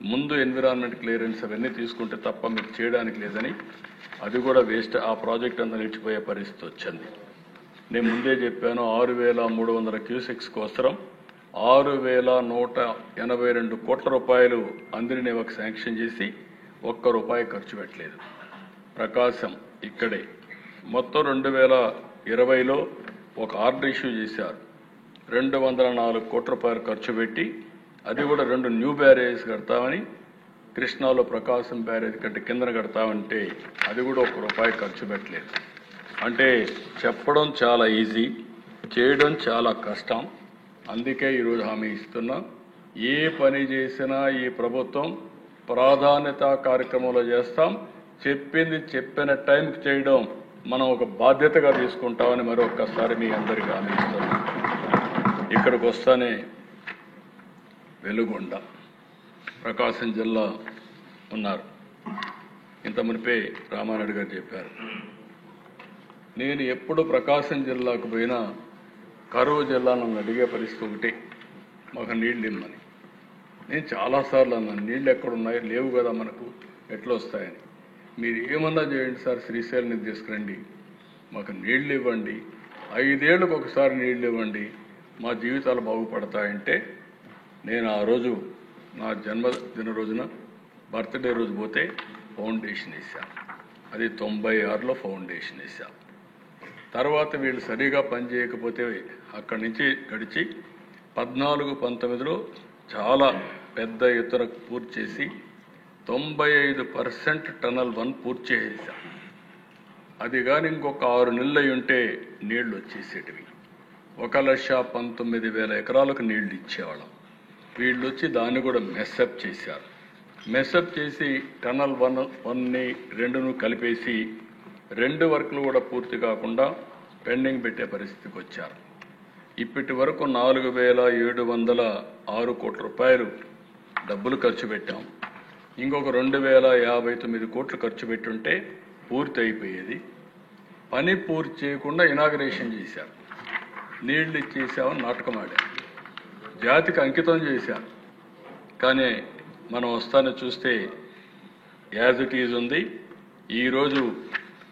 ముందు ఎన్విరాన్మెంట్ క్లియరెన్స్ అవన్నీ తీసుకుంటే తప్ప మీకు చేయడానికి లేదని, అది కూడా వేస్ట్. ఆ ప్రాజెక్ట్ అంతా నిలిచిపోయే పరిస్థితి వచ్చింది. నేను ముందే చెప్పాను, 6300 క్యూసెక్స్ కోసం 6182 కోట్ల రూపాయలు అందరినీ ఒక శాంక్షన్ చేసి ₹1 ఖర్చు పెట్టలేదు. ప్రకాశం ఇక్కడే మొత్తం 2020లో ఒక ఆర్డర్ ఇష్యూ చేశారు. 204 కోట్ల రూపాయలు ఖర్చు పెట్టి అది కూడా 2 న్యూ బ్యారేజ్ కడతామని, కృష్ణాలో ప్రకాశం బ్యారేజ్ కంటే కిందన కడతామంటే అది కూడా ₹1 ఖర్చు పెట్టలేదు. అంటే చెప్పడం చాలా ఈజీ, చేయడం చాలా కష్టం. అందుకే ఈరోజు హామీ ఇస్తున్నా, ఏ పని చేసినా ఈ ప్రభుత్వం ప్రాధాన్యత కార్యక్రమంలో చేస్తాం. చెప్పింది చెప్పిన టైంకి చేయడం మనం ఒక బాధ్యతగా తీసుకుంటామని మరొకసారి మీ అందరికీ హామీ ఇస్తున్నాం. ఇక్కడికి వస్తానే వెలుగొండ ప్రకాశం జిల్లా ఉన్నారు. ఇంత మునిపే రామానాయుడు గారు చెప్పారు. నేను ఎప్పుడు ప్రకాశం జిల్లాకు పోయినా కరువు జిల్లా నన్ను అడిగే పరిస్థితి ఒకటి, మాకు నీళ్ళు ఇమ్మని. నేను చాలాసార్లు అన్నాను, నీళ్ళు ఎక్కడున్నాయి, లేవు కదా మనకు, ఎట్లా వస్తాయని. మీరు ఏమన్నా చేయండి సార్, శ్రీశైలం తీసుకురండి, మాకు నీళ్లు ఇవ్వండి, 5 ఏళ్ళకు ఒకసారి నీళ్లు ఇవ్వండి, మా జీవితాలు బాగుపడతాయంటే నేను ఆ రోజు నా జన్మదిన రోజున బర్త్డే రోజు పోతే ఫౌండేషన్ వేశాను. అది 96లో ఫౌండేషన్ వేశాను. తర్వాత వీళ్ళు సరిగా పనిచేయకపోతే అక్కడి నుంచి గడిచి 14-19లో చాలా పెద్ద ఎత్తున పూర్తి చేసి 95% టనల్ 1 పూర్తి చేసేసాం. అది కానీ ఇంకొక 6 నెలలు అయి ఉంటే నీళ్లు వచ్చేసేటివి. 1,19,000 ఎకరాలకు నీళ్లు ఇచ్చేవాళ్ళం. వీళ్ళు వచ్చి దాన్ని కూడా మెస్అప్ చేశారు. మెస్అప్ చేసి టనల్ 1ని 2ను కలిపేసి 2 వర్క్లు కూడా పూర్తి కాకుండా పెండింగ్ పెట్టే పరిస్థితికి వచ్చారు. ఇప్పటి వరకు 4,706 కోట్ల రూపాయలు డబ్బులు ఖర్చు పెట్టాం. ఇంకొక 2,059 కోట్లు ఖర్చు పెట్టుంటే పూర్తి అయిపోయేది. పని పూర్తి చేయకుండా ఇనాగరేషన్ చేశారు. నీళ్లు ఇచ్చేసామని నాటకం ఆడారు. జాతికి అంకితం చేశారు. కానీ మనం వస్తాను చూస్తే యాజ్ ఇట్ ఈజ్ ఉంది. ఈరోజు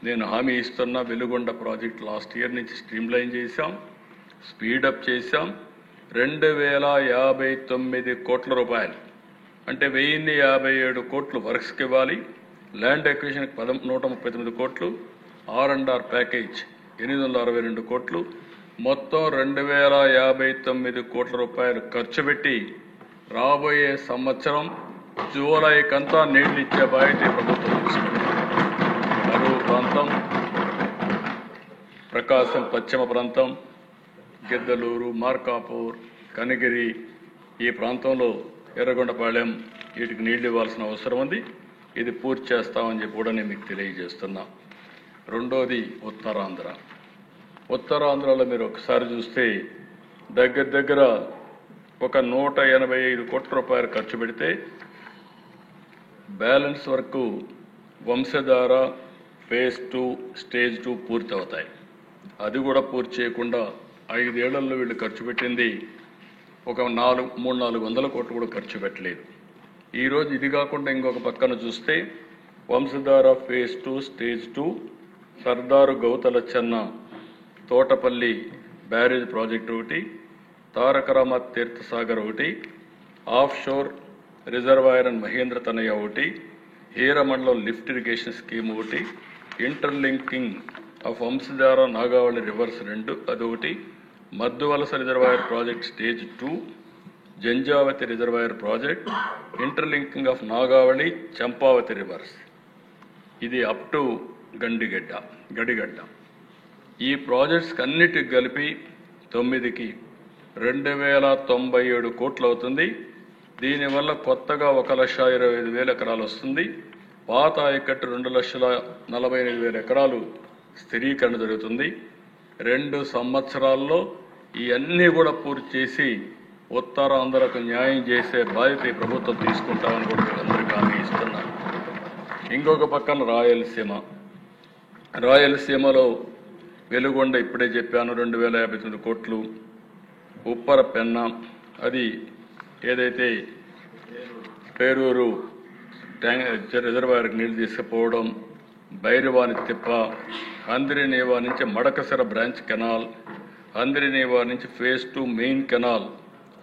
నేను హామీ ఇస్తున్న వెలుగొండ ప్రాజెక్ట్ లాస్ట్ ఇయర్ నుంచి స్ట్రీమ్లైన్ చేశాం, స్పీడప్ చేశాం. 2,059 కోట్ల రూపాయలు అంటే 1,057 కోట్లు వర్క్స్కి ఇవ్వాలి. ల్యాండ్ ఎక్విజిషన్కి 139 కోట్లు, R&R ప్యాకేజ్ 862 కోట్లు, మొత్తం 2,059 కోట్ల రూపాయలు ఖర్చు పెట్టి రాబోయే సంవత్సరం జూలైకంతా నీళ్లు ఇచ్చే బాధ్యత ప్రభుత్వం తీసుకుంది. కరువు ప్రాంతం, ప్రకాశం పశ్చిమ ప్రాంతం, గిద్దలూరు, మార్కాపూర్, కనిగిరి ఈ ప్రాంతంలో ఎర్రగొండపాళెం వీటికి నీళ్లు ఇవ్వాల్సిన అవసరం ఉంది. ఇది పూర్తి చేస్తామని చెప్పి కూడా నేను మీకు తెలియజేస్తున్నా. రెండోది ఉత్తరాంధ్ర. ఉత్తరాంధ్రలో మీరు ఒకసారి చూస్తే దగ్గర ఒక 185 కోట్ల రూపాయలు ఖర్చు పెడితే బ్యాలెన్స్ వరకు వంశధార ఫేజ్ 2 స్టేజ్ 2 పూర్తి అవుతాయి. అది కూడా పూర్తి చేయకుండా 5 ఏళ్లలో వీళ్ళు ఖర్చు పెట్టింది ఒక 300-400 కోట్లు కూడా ఖర్చు పెట్టలేదు. ఈరోజు ఇది కాకుండా ఇంకొక పక్కన చూస్తే వంశధార ఫేజ్ 2 స్టేజ్ 2, సర్దారు గౌతల చెన్న తోటపల్లి బ్యారేజ్ ప్రాజెక్టు ఒకటి, తారకరామ తీర్థసాగర్ ఒకటి, off shore reservoir and Mahendra Tanaya ఒకటి, హీరమండలం లిఫ్ట్ ఇరిగేషన్ స్కీమ్ ఒకటి, interlinking of Vamsadhara Nagavali rivers 2 అదొకటి, Madduvalasa reservoir project stage 2, Janjavathi reservoir project, interlinking of Nagavali Champavathi rivers, ఇది అప్ టు గడిగడ్డ. ఈ ప్రాజెక్ట్స్కి అన్నిటికి కలిపి 9కి 2,097 కోట్లు అవుతుంది. దీనివల్ల కొత్తగా 1,25,000 ఎకరాలు వస్తుంది. పాత ఆయకట్టు 2,48,000 ఎకరాలు స్థిరీకరణ జరుగుతుంది. 2 సంవత్సరాల్లో ఇవన్నీ కూడా పూర్తి చేసి ఉత్తరాంధ్రకు న్యాయం చేసే బాధ్యత ఈ ప్రభుత్వం తీసుకుంటామని కూడా అందరికీ హామీ ఇస్తున్నారు. ఇంకొక పక్కన రాయలసీమలో వెలుగొండ ఇప్పుడే చెప్పాను 2,059 కోట్లు, ఉప్పర పెన్న అది ఏదైతే పేరూరు రిజర్వాయర్కి నీళ్లు తీసుకుపోవడం, భైరవాని తిప్ప, హంద్రినేవా నుంచి మడకసర బ్రాంచ్ కెనాల్, హంద్రినేవా నుంచి ఫేజ్ 2 మెయిన్ కెనాల్,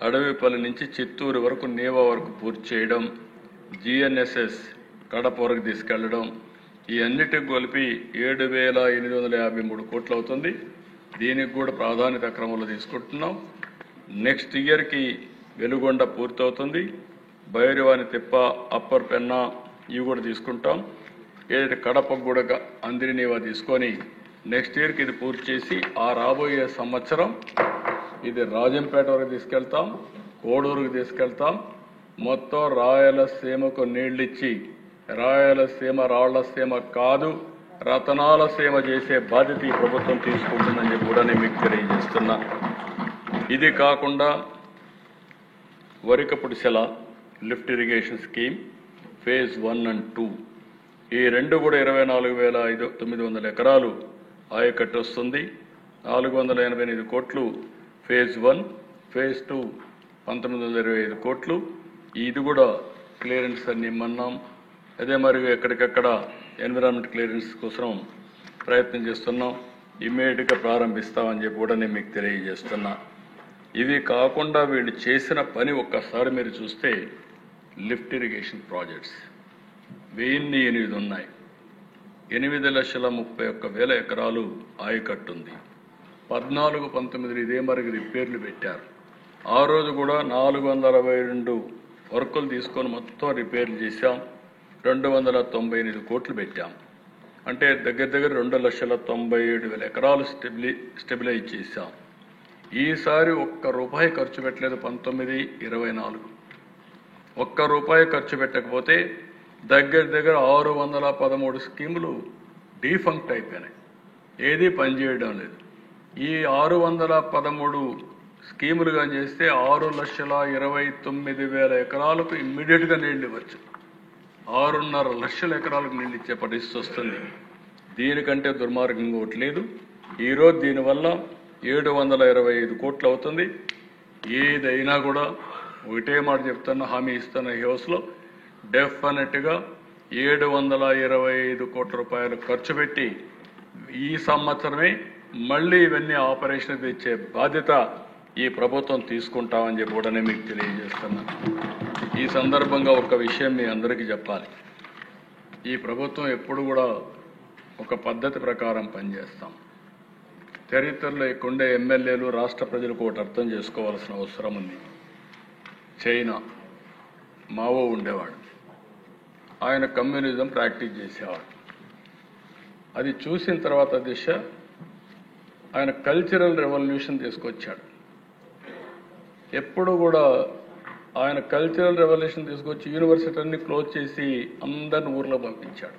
అడవిపల్లి నుంచి చిత్తూరు వరకు నేవా వరకు పూర్తి చేయడం, GNSS కడప వరకు తీసుకెళ్లడం, ఈ అన్నిటికి కలిపి 7,853 కోట్లు అవుతుంది. దీనికి కూడా ప్రాధాన్యత క్రమంలో తీసుకుంటున్నాం. నెక్స్ట్ ఇయర్కి వెలుగొండ పూర్తవుతుంది. భైరవాని తిప్ప, అప్పర్ పెన్నా ఇవి కూడా తీసుకుంటాం. ఏదైతే కడపకు కూడా అందిరినేవా తీసుకొని నెక్స్ట్ ఇయర్కి ఇది పూర్తి చేసి ఆ రాబోయే సంవత్సరం ఇది రాజంపేట వరకు తీసుకెళ్తాం, కోడూరుకు తీసుకెళ్తాం. మొత్తం రాయలసీమకు నీళ్ళిచ్చి రాయలసీమ రాళ్లసీమ కాదు రతనాల సీమ చేసే బాధ్యత ఈ ప్రభుత్వం తీసుకుంటుందని చెప్పి కూడా నేను మీకు తెలియజేస్తున్నా. ఇది కాకుండా Varikapudisela lift irrigation scheme phase 1 and 2 ఈ 2 కూడా 24,900 ఎకరాలు ఆయకట్టు వస్తుంది. 488 కోట్లు ఫేజ్ 1, ఫేజ్ 2 1925 కోట్లు. ఇది కూడా క్లియరెన్స్ అన్ని ఇమ్మన్నాం. అదే మరి ఎక్కడికక్కడ ఎన్విరాన్మెంట్ క్లియరెన్స్ కోసం ప్రయత్నం చేస్తున్నాం. ఇమ్మీడియట్గా ప్రారంభిస్తామని చెప్పి కూడా నేను మీకు తెలియజేస్తున్నా. ఇవి కాకుండా వీళ్ళు చేసిన పని ఒక్కసారి మీరు చూస్తే లిఫ్ట్ ఇరిగేషన్ ప్రాజెక్ట్స్ 1008 ఉన్నాయి. 8,31,100 ఎకరాలు ఆయకట్టుంది. 14-19 ఇదే మరికి రిపేర్లు పెట్టారు. ఆ రోజు కూడా 462 వర్కులు తీసుకొని మొత్తం రిపేర్లు చేశాం. 298 కోట్లు పెట్టాం. అంటే దగ్గర 2,97,000 ఎకరాలు స్టెబిలైజ్ చేశాం. ఈసారి ₹1 ఖర్చు పెట్టలేదు. 19-24 ₹1 ఖర్చు పెట్టకపోతే దగ్గర 613 స్కీములు డీఫంక్ట్ అయిపోయినాయి. ఏది పనిచేయడం లేదు. ఈ 613 స్కీములుగా చేస్తే 6,29,000 ఎకరాలకు ఇమ్మీడియట్గా నీళ్లు ఇవ్వచ్చు. 6.5 లక్షల ఎకరాలకు నీళ్ళు ఇచ్చే పరిస్థితి వస్తుంది. దీనికంటే దుర్మార్గంగా ఒకటి లేదు. ఈరోజు దీనివల్ల 725 కోట్లు అవుతుంది. ఏదైనా కూడా ఒకటే మాట చెప్తున్నా, హామీ ఇస్తున్న ఈ హౌస్లో డెఫినెట్గా 725 కోట్ల రూపాయలు ఖర్చు పెట్టి ఈ సంవత్సరమే మళ్ళీ ఇవన్నీ ఆపరేషన్ తెచ్చే బాధ్యత ఈ ప్రభుత్వం తీసుకుంటామని చెప్పి కూడా నేను మీకు తెలియజేస్తున్నా. ఈ సందర్భంగా ఒక విషయం మీ అందరికీ చెప్పాలి. ఈ ప్రభుత్వం ఎప్పుడు కూడా ఒక పద్ధతి ప్రకారం పనిచేస్తాం. చరిత్రలో ఇక్కడుండే ఎమ్మెల్యేలు రాష్ట్ర ప్రజలకు ఒకటి అర్థం చేసుకోవాల్సిన అవసరం ఉంది. చైనా మావో ఉండేవాడు. ఆయన కమ్యూనిజం ప్రాక్టీస్ చేసేవాడు. అది చూసిన తర్వాత దిశ ఆయన కల్చరల్ రెవల్యూషన్ తీసుకొచ్చాడు. ఎప్పుడు కూడా ఆయన కల్చరల్ రెవల్యూషన్ తీసుకొచ్చి యూనివర్సిటీని క్లోజ్ చేసి అందరిని ఊర్లో పంపించాడు.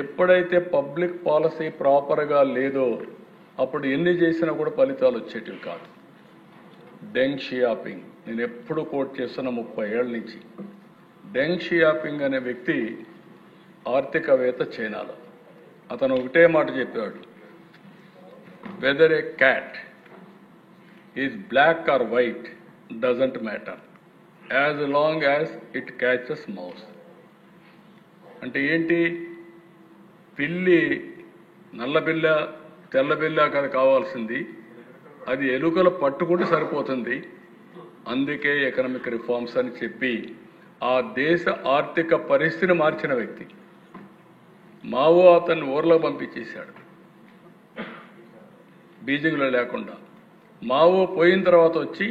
ఎప్పుడైతే పబ్లిక్ పాలసీ ప్రాపర్గా లేదో అప్పుడు ఎన్ని చేసినా కూడా ఫలితాలు వచ్చేటివి కాదు. డెంగ్ షియాపింగ్ నేను ఎప్పుడు కోట్ చేస్తున్న 30 ఏళ్ల నుంచి. డెంగ్ షియాపింగ్ అనే వ్యక్తి ఆర్థికవేత్త చైనాలో. అతను ఒకటే మాట చెప్పాడు, whether a cat is black or white doesn't matter as long as it catches mouse. అంటే ఏంటి, పిల్లి నల్ల బిల్ల తెల్ల బిల్ల కాదు కావాల్సింది, అది ఎలుకలు పట్టుకుంటే సరిపోతుంది. అందుకే ఎకనామిక్ రిఫార్మ్స్ అని చెప్పి ఆ దేశ ఆర్థిక పరిస్థితిని మార్చిన వ్యక్తి. మావో అతన్ని ఊర్లో పంపించేశాడు బీజింగ్లో లేకుండా. మావో పోయిన తర్వాత వచ్చి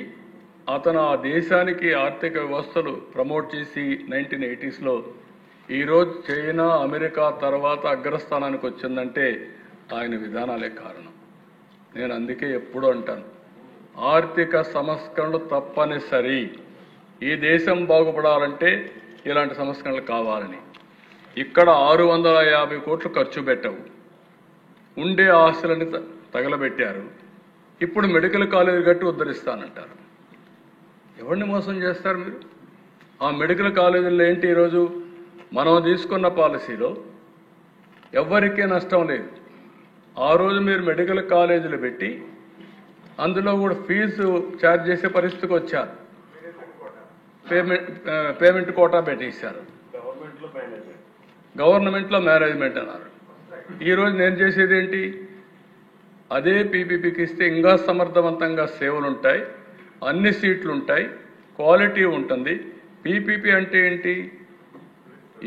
అతను ఆ దేశానికి ఆర్థిక వ్యవస్థలు ప్రమోట్ చేసి 1980s ఈరోజు చైనా అమెరికా తర్వాత అగ్రస్థానానికి వచ్చిందంటే ఆయన విధానాలే కారణం. నేను అందుకే ఎప్పుడూ అంటాను, ఆర్థిక సంస్కరణలు తప్పనిసరి. ఈ దేశం బాగుపడాలంటే ఇలాంటి సంస్కరణలు కావాలని. ఇక్కడ 650 కోట్లు ఖర్చు పెట్టవు, ఉండే ఆస్తులని తగలబెట్టారు. ఇప్పుడు మెడికల్ కాలేజీ కట్టి ఉద్ధరిస్తానంటారు. ఎవరిని మోసం చేస్తారు మీరు? ఆ మెడికల్ కాలేజీల్లో ఏంటి, ఈరోజు మనం తీసుకున్న పాలసీలో ఎవరికీ నష్టం లేదు. ఆ రోజు మీరు మెడికల్ కాలేజీలు పెట్టి అందులో కూడా ఫీజు ఛార్జ్ చేసే పరిస్థితికి వచ్చారు. పేమెంట్ కోటా పెట్టేశారు. గవర్నమెంట్లో మేనేజ్మెంట్ అన్నారు. ఈరోజు నేను చేసేది ఏంటి, అదే పీపీపీకి ఇస్తే ఇంకా సమర్థవంతంగా సేవలు ఉంటాయి, అన్ని సీట్లు ఉంటాయి, క్వాలిటీ ఉంటుంది. పీపీపీ అంటే ఏంటి,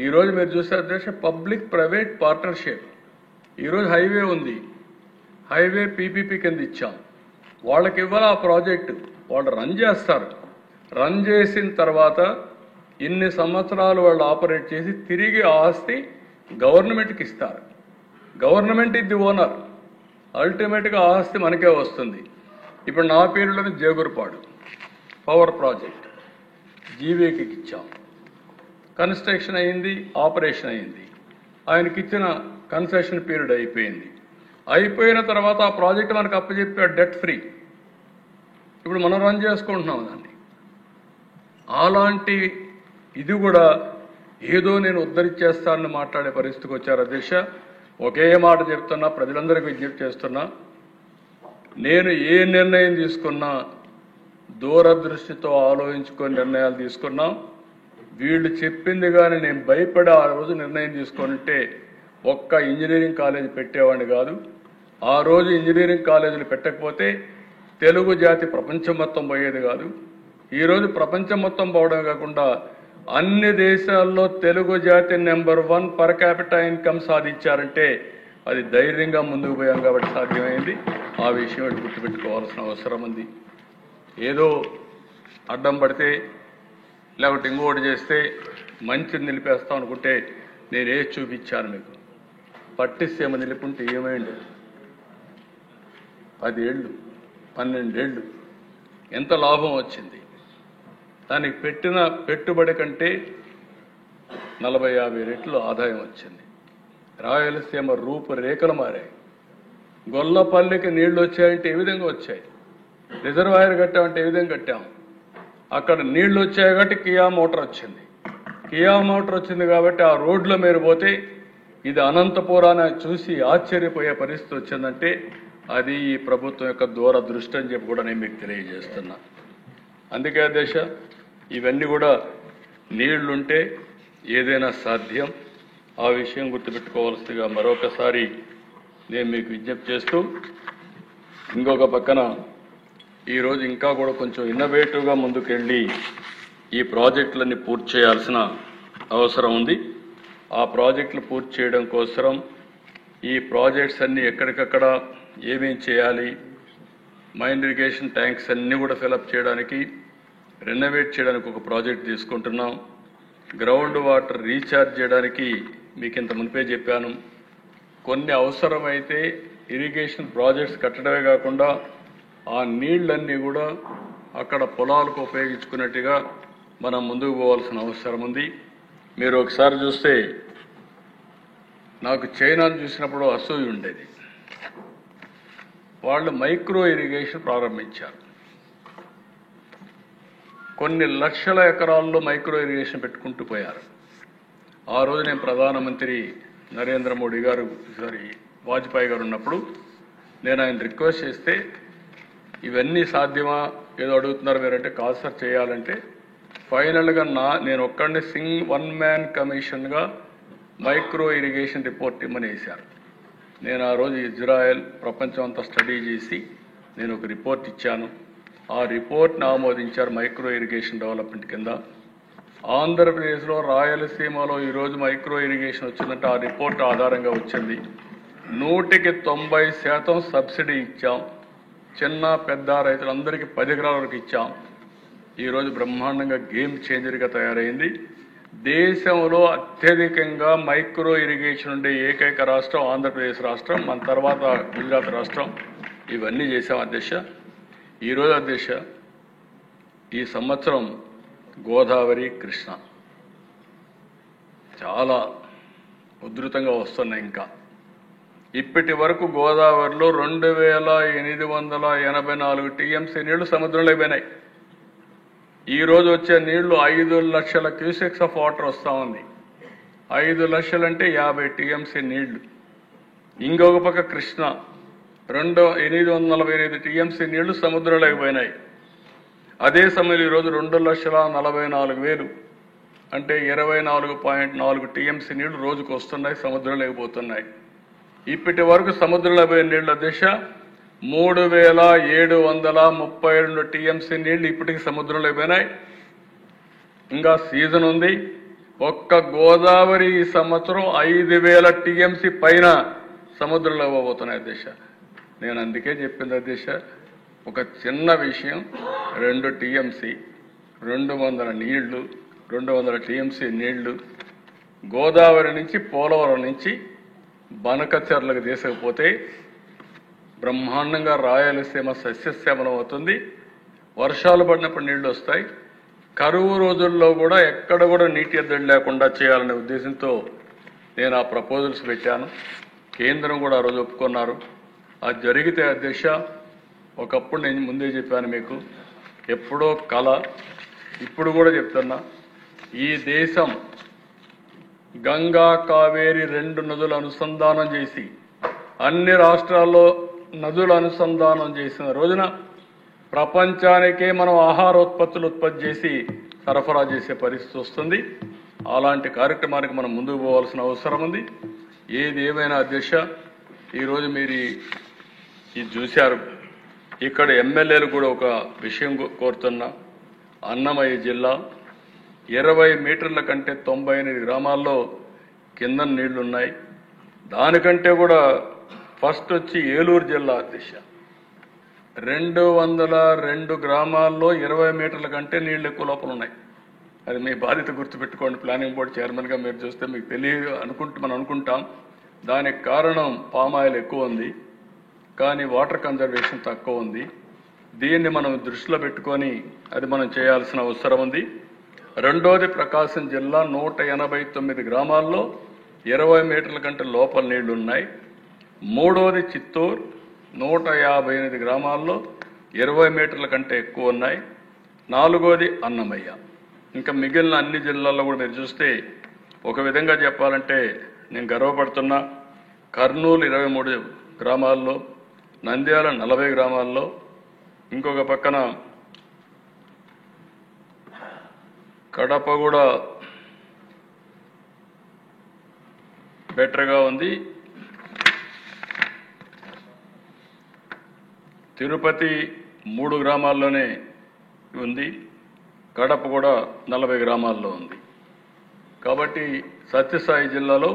ఈరోజు మీరు చూసే అధ్యక్ష పబ్లిక్ ప్రైవేట్ పార్ట్నర్షిప్. ఈరోజు హైవే ఉంది, హైవే పీపీపీ కింద ఇచ్చాం. వాళ్ళకి ఇవ్వాలి ఆ ప్రాజెక్టు, వాళ్ళు రన్ చేస్తారు. రన్ చేసిన తర్వాత ఇన్ని సంవత్సరాలు వాళ్ళు ఆపరేట్ చేసి తిరిగి ఆస్తి గవర్నమెంట్కి ఇస్తారు. గవర్నమెంట్ ఇది ఓనర్, అల్టిమేట్గా ఆస్తి మనకే వస్తుంది. ఇప్పుడు నా పేరులోని జేగురుపాడు పవర్ ప్రాజెక్ట్ జీవీకి ఇచ్చాం. కన్స్ట్రక్షన్ అయింది, ఆపరేషన్ అయింది. ఆయనకి ఇచ్చిన కన్సెషన్ పీరియడ్ అయిపోయింది. అయిపోయిన తర్వాత ఆ ప్రాజెక్ట్ మనకు అప్పచెప్పాడు డెట్ ఫ్రీ. ఇప్పుడు మనం రన్ చేసుకుంటున్నాం దాన్ని. అలాంటి ఇది కూడా ఏదో నేను ఉద్ధరించేస్తానని మాట్లాడే పరిస్థితికి వచ్చారు అధ్యక్ష. ఒకే మాట చెప్తున్నా, ప్రజలందరికీ విజ్ఞప్తి చేస్తున్నా, నేను ఏ నిర్ణయం తీసుకున్నా దూరదృష్టితో ఆలోచించుకొని నిర్ణయాలు తీసుకున్నాం. వీళ్ళు చెప్పింది కానీ నేను భయపడి ఆ రోజు నిర్ణయం తీసుకుంటే ఒక్క ఇంజనీరింగ్ కాలేజీ పెట్టేవాడిని కాదు. ఆ రోజు ఇంజనీరింగ్ కాలేజీలు పెట్టకపోతే తెలుగు జాతి ప్రపంచం మొత్తం పోయేది కాదు. ఈరోజు ప్రపంచం మొత్తం పోవడం కాకుండా అన్ని దేశాల్లో తెలుగు జాతి నెంబర్ 1 పర్ క్యాపిటల్ ఇన్కమ్ సాధించారంటే అది ధైర్యంగా ముందుకు పోయాం కాబట్టి సాధ్యమైంది. ఆ విషయం గుర్తుపెట్టుకోవాల్సిన అవసరం ఉంది. ఏదో అడ్డం పడితే లేకపోతే ఇంకోటి చేస్తే మంచిని నిలిపేస్తాం అనుకుంటే నేనే చూపించాను మీకు. పట్టిసీమ నిలుపుంటే ఏమైంది? 10 ఏళ్ళు 12 ఏళ్ళు ఎంత లాభం వచ్చింది? దానికి పెట్టిన పెట్టుబడి కంటే 40-50 రెట్లు ఆదాయం వచ్చింది. రాయలసీమ రూపురేఖలు మారాయి. గొల్లపల్లికి నీళ్లు వచ్చాయంటే ఏ విధంగా వచ్చాయి? రిజర్వాయర్ కట్టామంటే ఏ విధంగా కట్టాము? అక్కడ నీళ్లు వచ్చాయి కాబట్టి కియా మోటార్ వచ్చింది. కియా మోటార్ వచ్చింది కాబట్టి ఆ రోడ్ల మీద పోతే ఇది అనంతపురాన్ని చూసి ఆశ్చర్యపోయే పరిస్థితి వచ్చిందంటే అది ఈ ప్రభుత్వం యొక్క దూరదృష్టి అని చెప్పి కూడా నేను మీకు తెలియజేస్తున్నా. అందుకే దేశ ఇవన్నీ కూడా నీళ్లుంటే ఏదైనా సాధ్యం. ఆ విషయం గుర్తుపెట్టుకోవాల్సిందిగా మరొకసారి నేను మీకు విజ్ఞప్తి చేస్తూ, ఇంకొక పక్కన ఈరోజు ఇంకా కూడా కొంచెం ఇన్నోవేటివ్గా ముందుకెళ్ళి ఈ ప్రాజెక్టులన్నీ పూర్తి చేయాల్సిన అవసరం ఉంది. ఆ ప్రాజెక్టులు పూర్తి చేయడం కోసం ఈ ప్రాజెక్ట్స్ అన్నీ ఎక్కడికక్కడ ఏమేం చేయాలి, మైన్ ఇరిగేషన్ ట్యాంక్స్ అన్నీ కూడా ఫిలప్ చేయడానికి, రెనోవేట్ చేయడానికి ఒక ప్రాజెక్ట్ తీసుకుంటున్నాం. గ్రౌండ్ వాటర్ రీఛార్జ్ చేయడానికి మీకు ఇంత మునిపే చెప్పాను. కొన్ని అవసరమైతే ఇరిగేషన్ ప్రాజెక్ట్స్ కట్టడమే కాకుండా ఆ నీళ్లన్నీ కూడా అక్కడ పొలాలకు ఉపయోగించుకున్నట్టుగా మనం ముందుకు పోవాల్సిన అవసరం ఉంది. మీరు ఒకసారి చూస్తే నాకు చైనాను చూసినప్పుడు అసూయ ఉండేది. వాళ్ళు మైక్రో ఇరిగేషన్ ప్రారంభించారు. కొన్ని లక్షల ఎకరాల్లో మైక్రో ఇరిగేషన్ పెట్టుకుంటూ పోయారు. ఆ రోజు నేను ప్రధానమంత్రి నరేంద్ర మోడీ గారు వాజ్పేయి గారు ఉన్నప్పుడు నేను ఆయన రిక్వెస్ట్ చేస్తే ఇవన్నీ సాధ్యమా ఏదో అడుగుతున్నారు మీరంటే కాదు సార్ చేయాలంటే ఫైనల్గా నేను ఒక్కడిని 1 మ్యాన్ కమిషన్గా మైక్రో ఇరిగేషన్ రిపోర్ట్ ఇమ్మని వేశారు. నేను ఆ రోజు ఇజ్రాయెల్ ప్రపంచం అంతా స్టడీ చేసి నేను ఒక రిపోర్ట్ ఇచ్చాను. ఆ రిపోర్ట్ని ఆమోదించారు మైక్రో ఇరిగేషన్ డెవలప్మెంట్ కింద. ఆంధ్రప్రదేశ్లో రాయలసీమలో ఈరోజు మైక్రో ఇరిగేషన్ వచ్చిందంటే ఆ రిపోర్ట్ ఆధారంగా వచ్చింది. 100% సబ్సిడీ ఇచ్చాం. చిన్న పెద్ద రైతులందరికీ 10 ఎకరాల వరకు ఇచ్చాం. ఈరోజు బ్రహ్మాండంగా గేమ్ చేంజర్గా తయారైంది. దేశంలో అత్యధికంగా మైక్రో ఇరిగేషన్ ఉండే ఏకైక రాష్ట్రం ఆంధ్రప్రదేశ్ రాష్ట్రం, మన తర్వాత గుజరాత్ రాష్ట్రం. ఇవన్నీ చేశాం అధ్యక్ష. ఈరోజు అధ్యక్ష ఈ సంవత్సరం గోదావరి కృష్ణ చాలా ఉధృతంగా వస్తున్నాయి. ఇంకా ఇప్పటి వరకు గోదావరిలో 2884 టీఎంసీ నీళ్లు సముద్రంలో అయిపోయినాయి. ఈ రోజు వచ్చే నీళ్లు 5 లక్షల క్యూసెక్స్ ఆఫ్ వాటర్ వస్తూ ఉంది. 5 లక్షలంటే 50 టీఎంసీ నీళ్లు. ఇంకొక పక్క కృష్ణ 848 టీఎంసీ నీళ్లు సముద్రంలో అయిపోయినాయి. అదే సమయంలో ఈరోజు 2,44,000 అంటే 24.4 టీఎంసీ నీళ్లు రోజుకు వస్తున్నాయి, సముద్రంలో అయిపోతున్నాయి. ఇప్పటి వరకు సముద్రంలో పోయిన నీళ్ల దిశ 3,732 టీఎంసీ నీళ్లు ఇప్పటికి సముద్రంలో అయిపోయినాయి. ఇంకా సీజన్ ఉంది. ఒక్క గోదావరి ఈ సంవత్సరం 5,000 టీఎంసీ పైన సముద్రంలో ఇవ్వబోతున్నాయి దిశ. నేను అందుకే చెప్పింది దిశ ఒక చిన్న విషయం, 2 టీఎంసీ 200 నీళ్లు 200 టీఎంసీ నీళ్లు గోదావరి నుంచి పోలవరం నుంచి బనకచెర్లకు తీసుకుపోతే బ్రహ్మాండంగా రాయలసీమ సస్యశ్యామలం అవుతుంది. వర్షాలు పడినప్పుడు నీళ్లు వస్తాయి. కరువు రోజుల్లో కూడా ఎక్కడ కూడా నీటి ఎద్దడి లేకుండా చేయాలనే ఉద్దేశంతో నేను ఆ ప్రపోజల్స్ పెట్టాను. కేంద్రం కూడా ఆ రోజు ఒప్పుకున్నారు. అది జరిగితే అధ్యక్ష, ఒకప్పుడు నేను ముందే చెప్పాను మీకు, ఎప్పుడో కళ, ఇప్పుడు కూడా చెప్తున్నా, ఈ దేశం గంగా కావేరి 2 నదులు అనుసంధానం చేసి అన్ని రాష్ట్రాల్లో నదుల అనుసంధానం చేసిన రోజున ప్రపంచానికే మనం ఆహారోత్పత్తులు ఉత్పత్తి చేసి సరఫరా చేసే పరిస్థితి వస్తుంది. అలాంటి కార్యక్రమానికి మనం ముందుకు పోవాల్సిన అవసరం ఉంది. ఏది ఏమైనా అధ్యక్ష, ఈరోజు మీరు ఇది చూశారు. ఇక్కడ ఎమ్మెల్యేలు కూడా ఒక విషయం కోరుతున్నా. అన్నమయ్య జిల్లా 20 మీటర్ల కంటే 98 గ్రామాల్లో కింద నీళ్లున్నాయి. దానికంటే కూడా ఫస్ట్ వచ్చి ఏలూరు జిల్లా అధ్యక్ష 202 గ్రామాల్లో 20 మీటర్ల కంటే నీళ్లు ఎక్కువ లోపల ఉన్నాయి. అది మీ బాధ్యత గుర్తుపెట్టుకోండి. ప్లానింగ్ బోర్డు చైర్మన్గా మీరు చూస్తే మీకు తెలియదు మనం అనుకుంటాం. దానికి కారణం పామాయిల్ ఎక్కువ ఉంది, కానీ వాటర్ కన్జర్వేషన్ తక్కువ ఉంది. దీన్ని మనం దృష్టిలో పెట్టుకొని అది మనం చేయాల్సిన అవసరం ఉంది. రెండోది ప్రకాశం జిల్లా 189 గ్రామాల్లో 20 మీటర్ల కంటే లోపల నీళ్లు ఉన్నాయి. మూడోది చిత్తూరు 158 గ్రామాల్లో 20 మీటర్ల కంటే ఎక్కువ ఉన్నాయి. నాలుగోది అన్నమయ్య. ఇంకా మిగిలిన అన్ని జిల్లాల్లో కూడా మీరు చూస్తే ఒక విధంగా చెప్పాలంటే నేను గర్వపడుతున్నా. కర్నూలు 23 గ్రామాల్లో, నంద్యాల 40 గ్రామాల్లో, ఇంకొక పక్కన కడప కూడా బెటర్గా ఉంది. తిరుపతి 3 గ్రామాల్లోనే ఉంది. కడప కూడా 40 గ్రామాల్లో ఉంది. కాబట్టి సత్యసాయి జిల్లాలో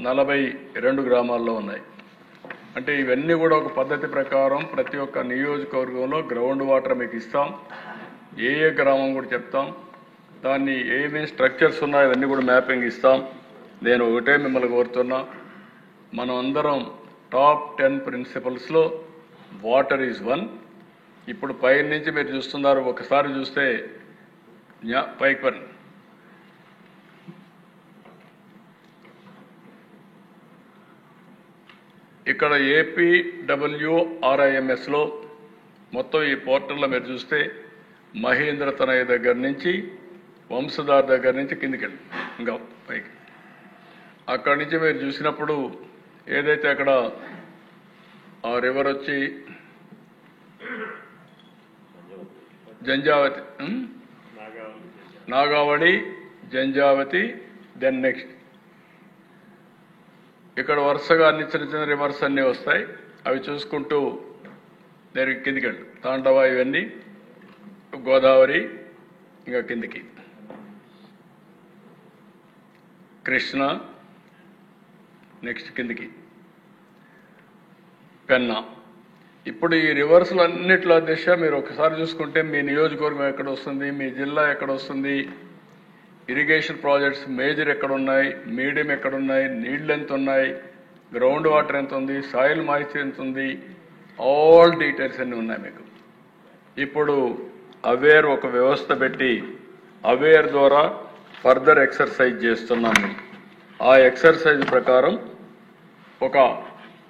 42 గ్రామాల్లో ఉన్నాయి. అంటే ఇవన్నీ కూడా ఒక పద్ధతి ప్రకారం ప్రతి ఒక్క నియోజకవర్గంలో గ్రౌండ్ వాటర్ మీకు ఇస్తాం. ఏ గ్రామం కూడా చెప్తాం. దాన్ని ఏమేమి స్ట్రక్చర్స్ ఉన్నాయో అవన్నీ కూడా మ్యాపింగ్ ఇస్తాం. నేను ఒకటే మిమ్మల్ని కోరుతున్నా, మనం అందరం టాప్ 10 ప్రిన్సిపల్స్లో వాటర్ ఈజ్ వన్. ఇప్పుడు పై నుంచి మీరు చూస్తున్నారు. ఒకసారి చూస్తే పైకి పని ఇక్కడ APWRIMSలో మొత్తం ఈ పోర్టల్లో మీరు చూస్తే మహేంద్ర తనయ్య దగ్గర నుంచి వంశధార్ దగ్గర నుంచి కిందికి వెళ్ళి ఇంకా పైకి అక్కడి నుంచి మీరు చూసినప్పుడు ఏదైతే అక్కడ ఆ రివర్ వచ్చి జంజావతి, నాగావళి, జంజావతి, దెన్ నెక్స్ట్ ఇక్కడ వరుసగా అన్ని చిన్న చిన్న రివర్స్ అన్నీ వస్తాయి. అవి చూసుకుంటూ నేను కిందికి వెళ్ళి తాండవ, ఇవన్నీ గోదావరి, ఇంకా కిందికి కృష్ణ, నెక్స్ట్ కిందికి పెన్నా. ఇప్పుడు ఈ రివర్స్లు అన్నిట్లో దిశ మీరు ఒకసారి చూసుకుంటే మీ నియోజకవర్గం ఎక్కడ వస్తుంది, మీ జిల్లా ఎక్కడ వస్తుంది, ఇరిగేషన్ ప్రాజెక్ట్స్ మేజర్ ఎక్కడ ఉన్నాయి, మీడియం ఎక్కడ ఉన్నాయి, నీళ్లు ఎంత ఉన్నాయి, గ్రౌండ్ వాటర్ ఎంత ఉంది, సాయిల్ మాయిశ్చర్ ఎంత ఉంది, ఆల్ డీటెయిల్స్ అన్నీ ఉన్నాయి మీకు. ఇప్పుడు అవేర్ ఒక వ్యవస్థ పెట్టి అవేర్ ద్వారా ఫర్దర్ ఎక్సర్సైజ్ చేస్తున్నాం. ఆ ఎక్సర్సైజ్ ప్రకారం ఒక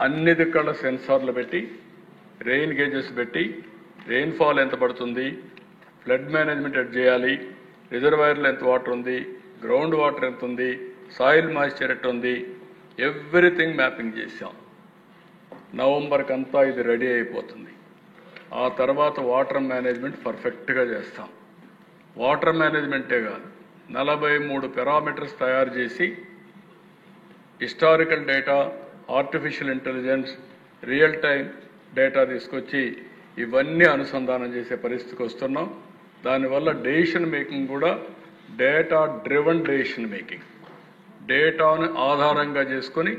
అన్ని దిక్కల సెన్సార్లు పెట్టి, రెయిన్ గేజెస్ పెట్టి, రెయిన్ఫాల్ ఎంత పడుతుంది, ఫ్లడ్ మేనేజ్మెంట్ ఎట్ చేయాలి, రిజర్వాయర్లో ఎంత వాటర్ ఉంది, గ్రౌండ్ వాటర్ ఎంత ఉంది, సాయిల్ మాయిశ్చర్ ఎట్ ఉంది, ఎవ్రీథింగ్ మ్యాపింగ్ చేశాం. నవంబర్కి అంతా ఇది రెడీ అయిపోతుంది. ఆ తర్వాత వాటర్ మేనేజ్మెంట్ పర్ఫెక్ట్గా చేస్తాం. వాటర్ మేనేజ్మెంటే కాదు, 43 పారామీటర్స్ తయారు చేసి historical data, artificial intelligence, real time data తీసుకొచ్చి ఇవన్నీ అనుసంధానం చేసే పరిస్థితికి వస్తున్నాం. దానివల్ల డెసిషన్ మేకింగ్ కూడా డేటా డ్రివన్ డెసిషన్ మేకింగ్, డేటాను ఆధారంగా చేసుకొని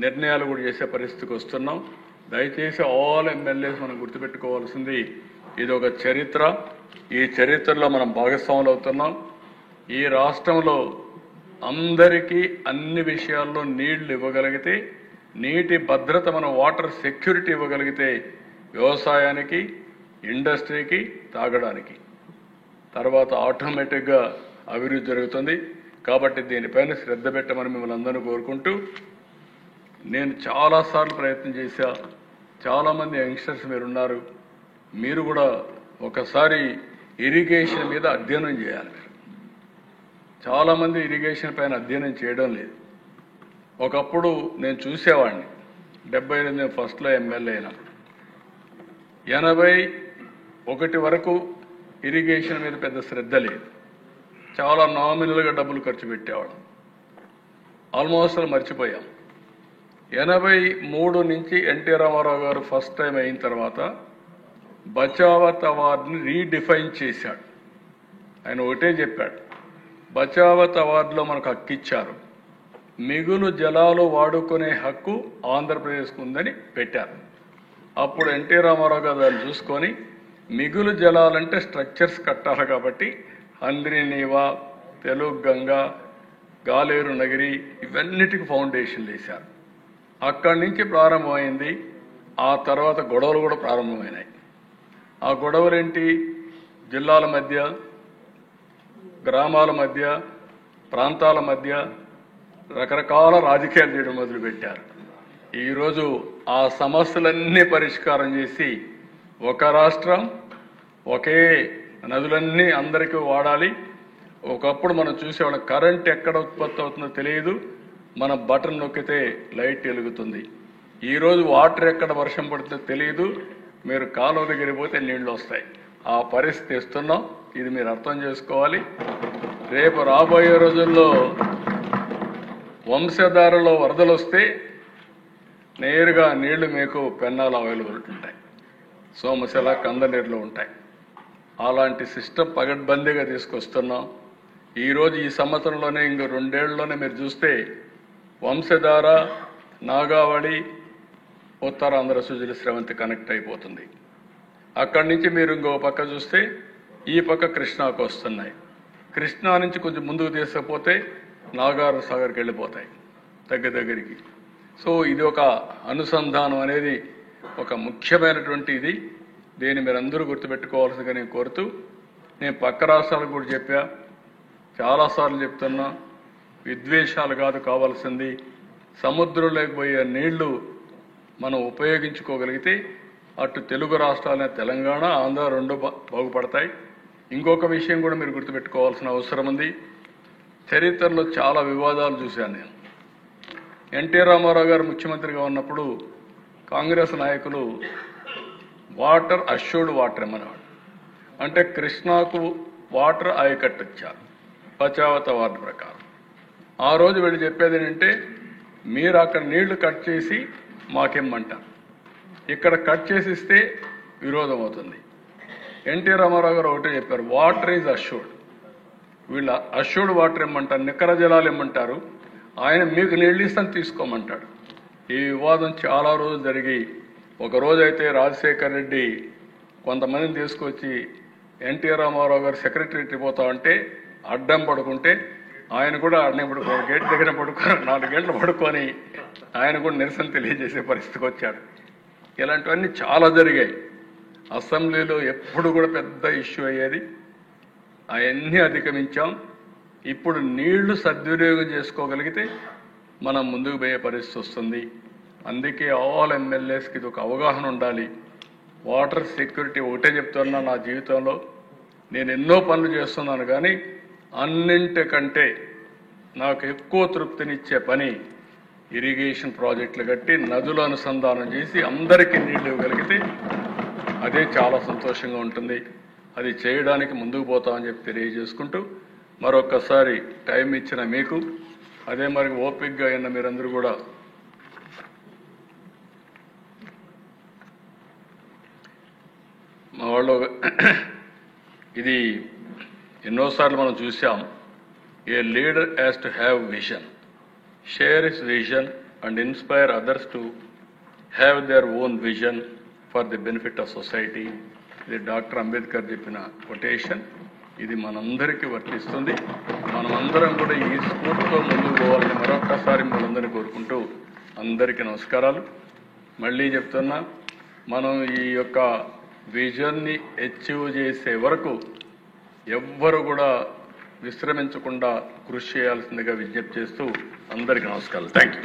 నిర్ణయాలు కూడా చేసే పరిస్థితికి వస్తున్నాం. దయచేసి ఆల్ ఎమ్మెల్యేస్ మనం గుర్తుపెట్టుకోవాల్సింది, ఇది ఒక చరిత్ర. ఈ చరిత్రలో మనం భాగస్వాములు అవుతున్నాం. ఈ రాష్ట్రంలో అందరికీ అన్ని విషయాల్లో నీళ్లు ఇవ్వగలిగితే, నీటి భద్రత, మనం వాటర్ సెక్యూరిటీ ఇవ్వగలిగితే వ్యవసాయానికి, ఇండస్ట్రీకి, తాగడానికి, తర్వాత ఆటోమేటిక్గా అభివృద్ధి జరుగుతుంది. కాబట్టి దీనిపైన శ్రద్ధ పెట్టమని మిమ్మల్ని అందరూ కోరుకుంటూ, నేను చాలాసార్లు ప్రయత్నం చేశా. చాలామంది యంగ్స్టర్స్ మీరున్నారు, మీరు కూడా ఒకసారి ఇరిగేషన్ మీద అధ్యయనం చేయాలి. మీరు చాలామంది ఇరిగేషన్ పైన అధ్యయనం చేయడం లేదు. ఒకప్పుడు నేను చూసేవాడిని, 78 ఫస్ట్లో ఎమ్మెల్యే అయినప్పుడు 81 వరకు ఇరిగేషన్ మీద పెద్ద శ్రద్ధ లేదు. చాలా నామినల్గా డబ్బులు ఖర్చు పెట్టేవాళ్ళం. ఆల్మోస్ట్ మర్చిపోయాం. 83 నుంచి ఎన్టీ రామారావు గారు ఫస్ట్ టైం అయిన తర్వాత బచావత్ అవార్డుని రీడిఫైన్ చేశాడు. ఆయన ఒకటే చెప్పాడు, బచావత్ అవార్డులో మనకు హక్కు ఇచ్చారు, మిగులు జలాలు వాడుకునే హక్కు ఆంధ్రప్రదేశ్కు ఉందని పెట్టారు. అప్పుడు ఎన్టీ రామారావు గారు దాన్ని చూసుకొని మిగులు జలాలంటే స్ట్రక్చర్స్ కట్టాలి కాబట్టి హంద్రి నీవా, తెలుగు గంగా, గాలేరు నగిరి ఇవన్నిటికి ఫౌండేషన్లు వేశారు. అక్కడి నుంచి ప్రారంభమైంది. ఆ తర్వాత గొడవలు కూడా ప్రారంభమైనాయి. ఆ గొడవలేంటి? జిల్లాల మధ్య, గ్రామాల మధ్య, ప్రాంతాల మధ్య రకరకాల రాజకీయాలు చేయడం మొదలుపెట్టారు. ఈరోజు ఆ సమస్యలన్నీ పరిష్కారం చేసి ఒక రాష్ట్రం, ఒకే నదులన్నీ అందరికీ వాడాలి. ఒకప్పుడు మనం చూసేవాళ్ళం కరెంట్ ఎక్కడ ఉత్పత్తి అవుతుందో తెలియదు, మన బటన్ నొక్కితే లైట్ వెలుగుతుంది. ఈరోజు వాటర్ ఎక్కడ వర్షం పడుతుందో తెలియదు, మీరు కాలువ దగ్గరికి పోతే నీళ్లు వస్తాయి. ఆ పరిస్థితి ఇస్తున్నాం. ఇది మీరు అర్థం చేసుకోవాలి. రేపు రాబోయే రోజుల్లో వంశధారలో వరదలు వస్తే నేరుగా నీళ్లు మీకు పెన్నాలు అవైలబుల్ ఉంటాయి, సోమశిల కందనీరులో ఉంటాయి. అలాంటి సిస్టమ్ పగడ్బందీగా తీసుకొస్తున్నాం. ఈరోజు ఈ సంవత్సరంలోనే ఇంక 2 ఏళ్లలోనే మీరు చూస్తే వంశధార, నాగావళి, ఉత్తరాంధ్ర సుజల స్రవంతి కనెక్ట్ అయిపోతుంది. అక్కడి నుంచి మీరు ఇంకో పక్క చూస్తే ఈ పక్క కృష్ణాకు వస్తున్నాయి. కృష్ణా నుంచి కొంచెం ముందుకు తీసుకపోతే నాగార్ సాగర్కి వెళ్ళిపోతాయి దగ్గరికి. సో ఇది ఒక అనుసంధానం అనేది ఒక ముఖ్యమైనటువంటి ఇది. దీన్ని మీరు అందరూ గుర్తుపెట్టుకోవాల్సిందిగా నేను కోరుతూ, నేను పక్క రాష్ట్రాలకు కూడా చెప్పా, చాలాసార్లు చెప్తున్నా, విద్వేషాలు కాదు కావాల్సింది, సముద్రంలోకి పోయే నీళ్లు మనం ఉపయోగించుకోగలిగితే అటు తెలుగు రాష్ట్రాలనే తెలంగాణ, ఆంధ్ర 2 బాగుపడతాయి. ఇంకొక విషయం కూడా మీరు గుర్తుపెట్టుకోవాల్సిన అవసరం ఉంది. చరిత్రలో చాలా వివాదాలు చూశాను నేను. ఎన్టీ రామారావు గారు ముఖ్యమంత్రిగా ఉన్నప్పుడు కాంగ్రెస్ నాయకులు వాటర్ అష్యూర్డ్ వాటర్ అమ్మనేవాడు. అంటే కృష్ణాకు వాటర్ ఆయకట్టించారు బచావత్ అవార్డు ప్రకారం. ఆ రోజు వీళ్ళు చెప్పేది ఏంటంటే, మీరు అక్కడ నీళ్లు కట్ చేసి మాకేమ్మంటారు, ఇక్కడ కట్ చేసి ఇస్తే విరోధం అవుతుంది. ఎన్టీ రామారావు గారు ఒకటే చెప్పారు, వాటర్ ఈజ్ అష్యూర్డ్. వీళ్ళ అష్యూర్డ్ వాటర్ ఇమ్మంటారు, నికర జలాలు ఇమ్మంటారు, ఆయన మీకు నీళ్ళు ఇస్తాను తీసుకోమంటాడు. ఈ వివాదం చాలా రోజులు జరిగి, ఒక రోజైతే రాజశేఖర్ రెడ్డి కొంతమందిని తీసుకొచ్చి ఎన్టీ రామారావు గారు సెక్రటరీకి పోతా ఉంటే అడ్డం పడుకుంటే ఆయన కూడా అడ్డం పడుకో, గేట్ దగ్గర పడుకొని 4 గంటలు పడుకొని ఆయన కూడా నిరసన తెలియజేసే పరిస్థితికి వచ్చాడు. ఇలాంటివన్నీ చాలా జరిగాయి. అసెంబ్లీలో ఎప్పుడు కూడా పెద్ద ఇష్యూ అయ్యేది. అవన్నీ అధిగమించాం. ఇప్పుడు నీళ్లు సద్వినియోగం చేసుకోగలిగితే మనం ముందుకు పోయే పరిస్థితి వస్తుంది. అందుకే ఆల్ ఎమ్మెల్యేస్కి ఇది ఒక అవగాహన ఉండాలి. వాటర్ సెక్యూరిటీ ఒకటే చెప్తున్నా, నా జీవితంలో నేను ఎన్నో పనులు చేస్తున్నాను, కానీ అన్నింటికంటే నాకు ఎక్కువ తృప్తినిచ్చే పని ఇరిగేషన్ ప్రాజెక్టులు కట్టి నదుల అనుసంధానం చేసి అందరికీ నీళ్లు ఇవ్వగలిగితే అదే చాలా సంతోషంగా ఉంటుంది. అది చేయడానికి ముందుకు పోతామని చెప్పి తెలియజేసుకుంటూ, మరొక్కసారి టైం ఇచ్చిన మీకు, అదే మరి ఓపికగా అయిన మీరందరూ కూడా మా వాళ్ళు ఇది ఎన్నోసార్లు మనం చూసాం. A leader has to have vision, share his vision and inspire others to have their own vision for the benefit of society. ఇది డాక్టర్ అంబేద్కర్ చెప్పిన కొటేషన్. ఇది మనందరికీ వర్తిస్తుంది. మనమందరం కూడా ఈ స్ఫూర్తితో ముందుకు పోవాలని మరొక్కసారి మనందరినీ కోరుకుంటూ అందరికీ నమస్కారాలు. మళ్ళీ చెప్తున్నా, మనం ఈ యొక్క విజన్ని అచీవ్ చేసే వరకు ఎవ్వరు కూడా విశ్రమించకుండా కృషి చేయాల్సిందిగా విజ్ఞప్తి చేస్తూ అందరికీ నమస్కారాలు. Thank you.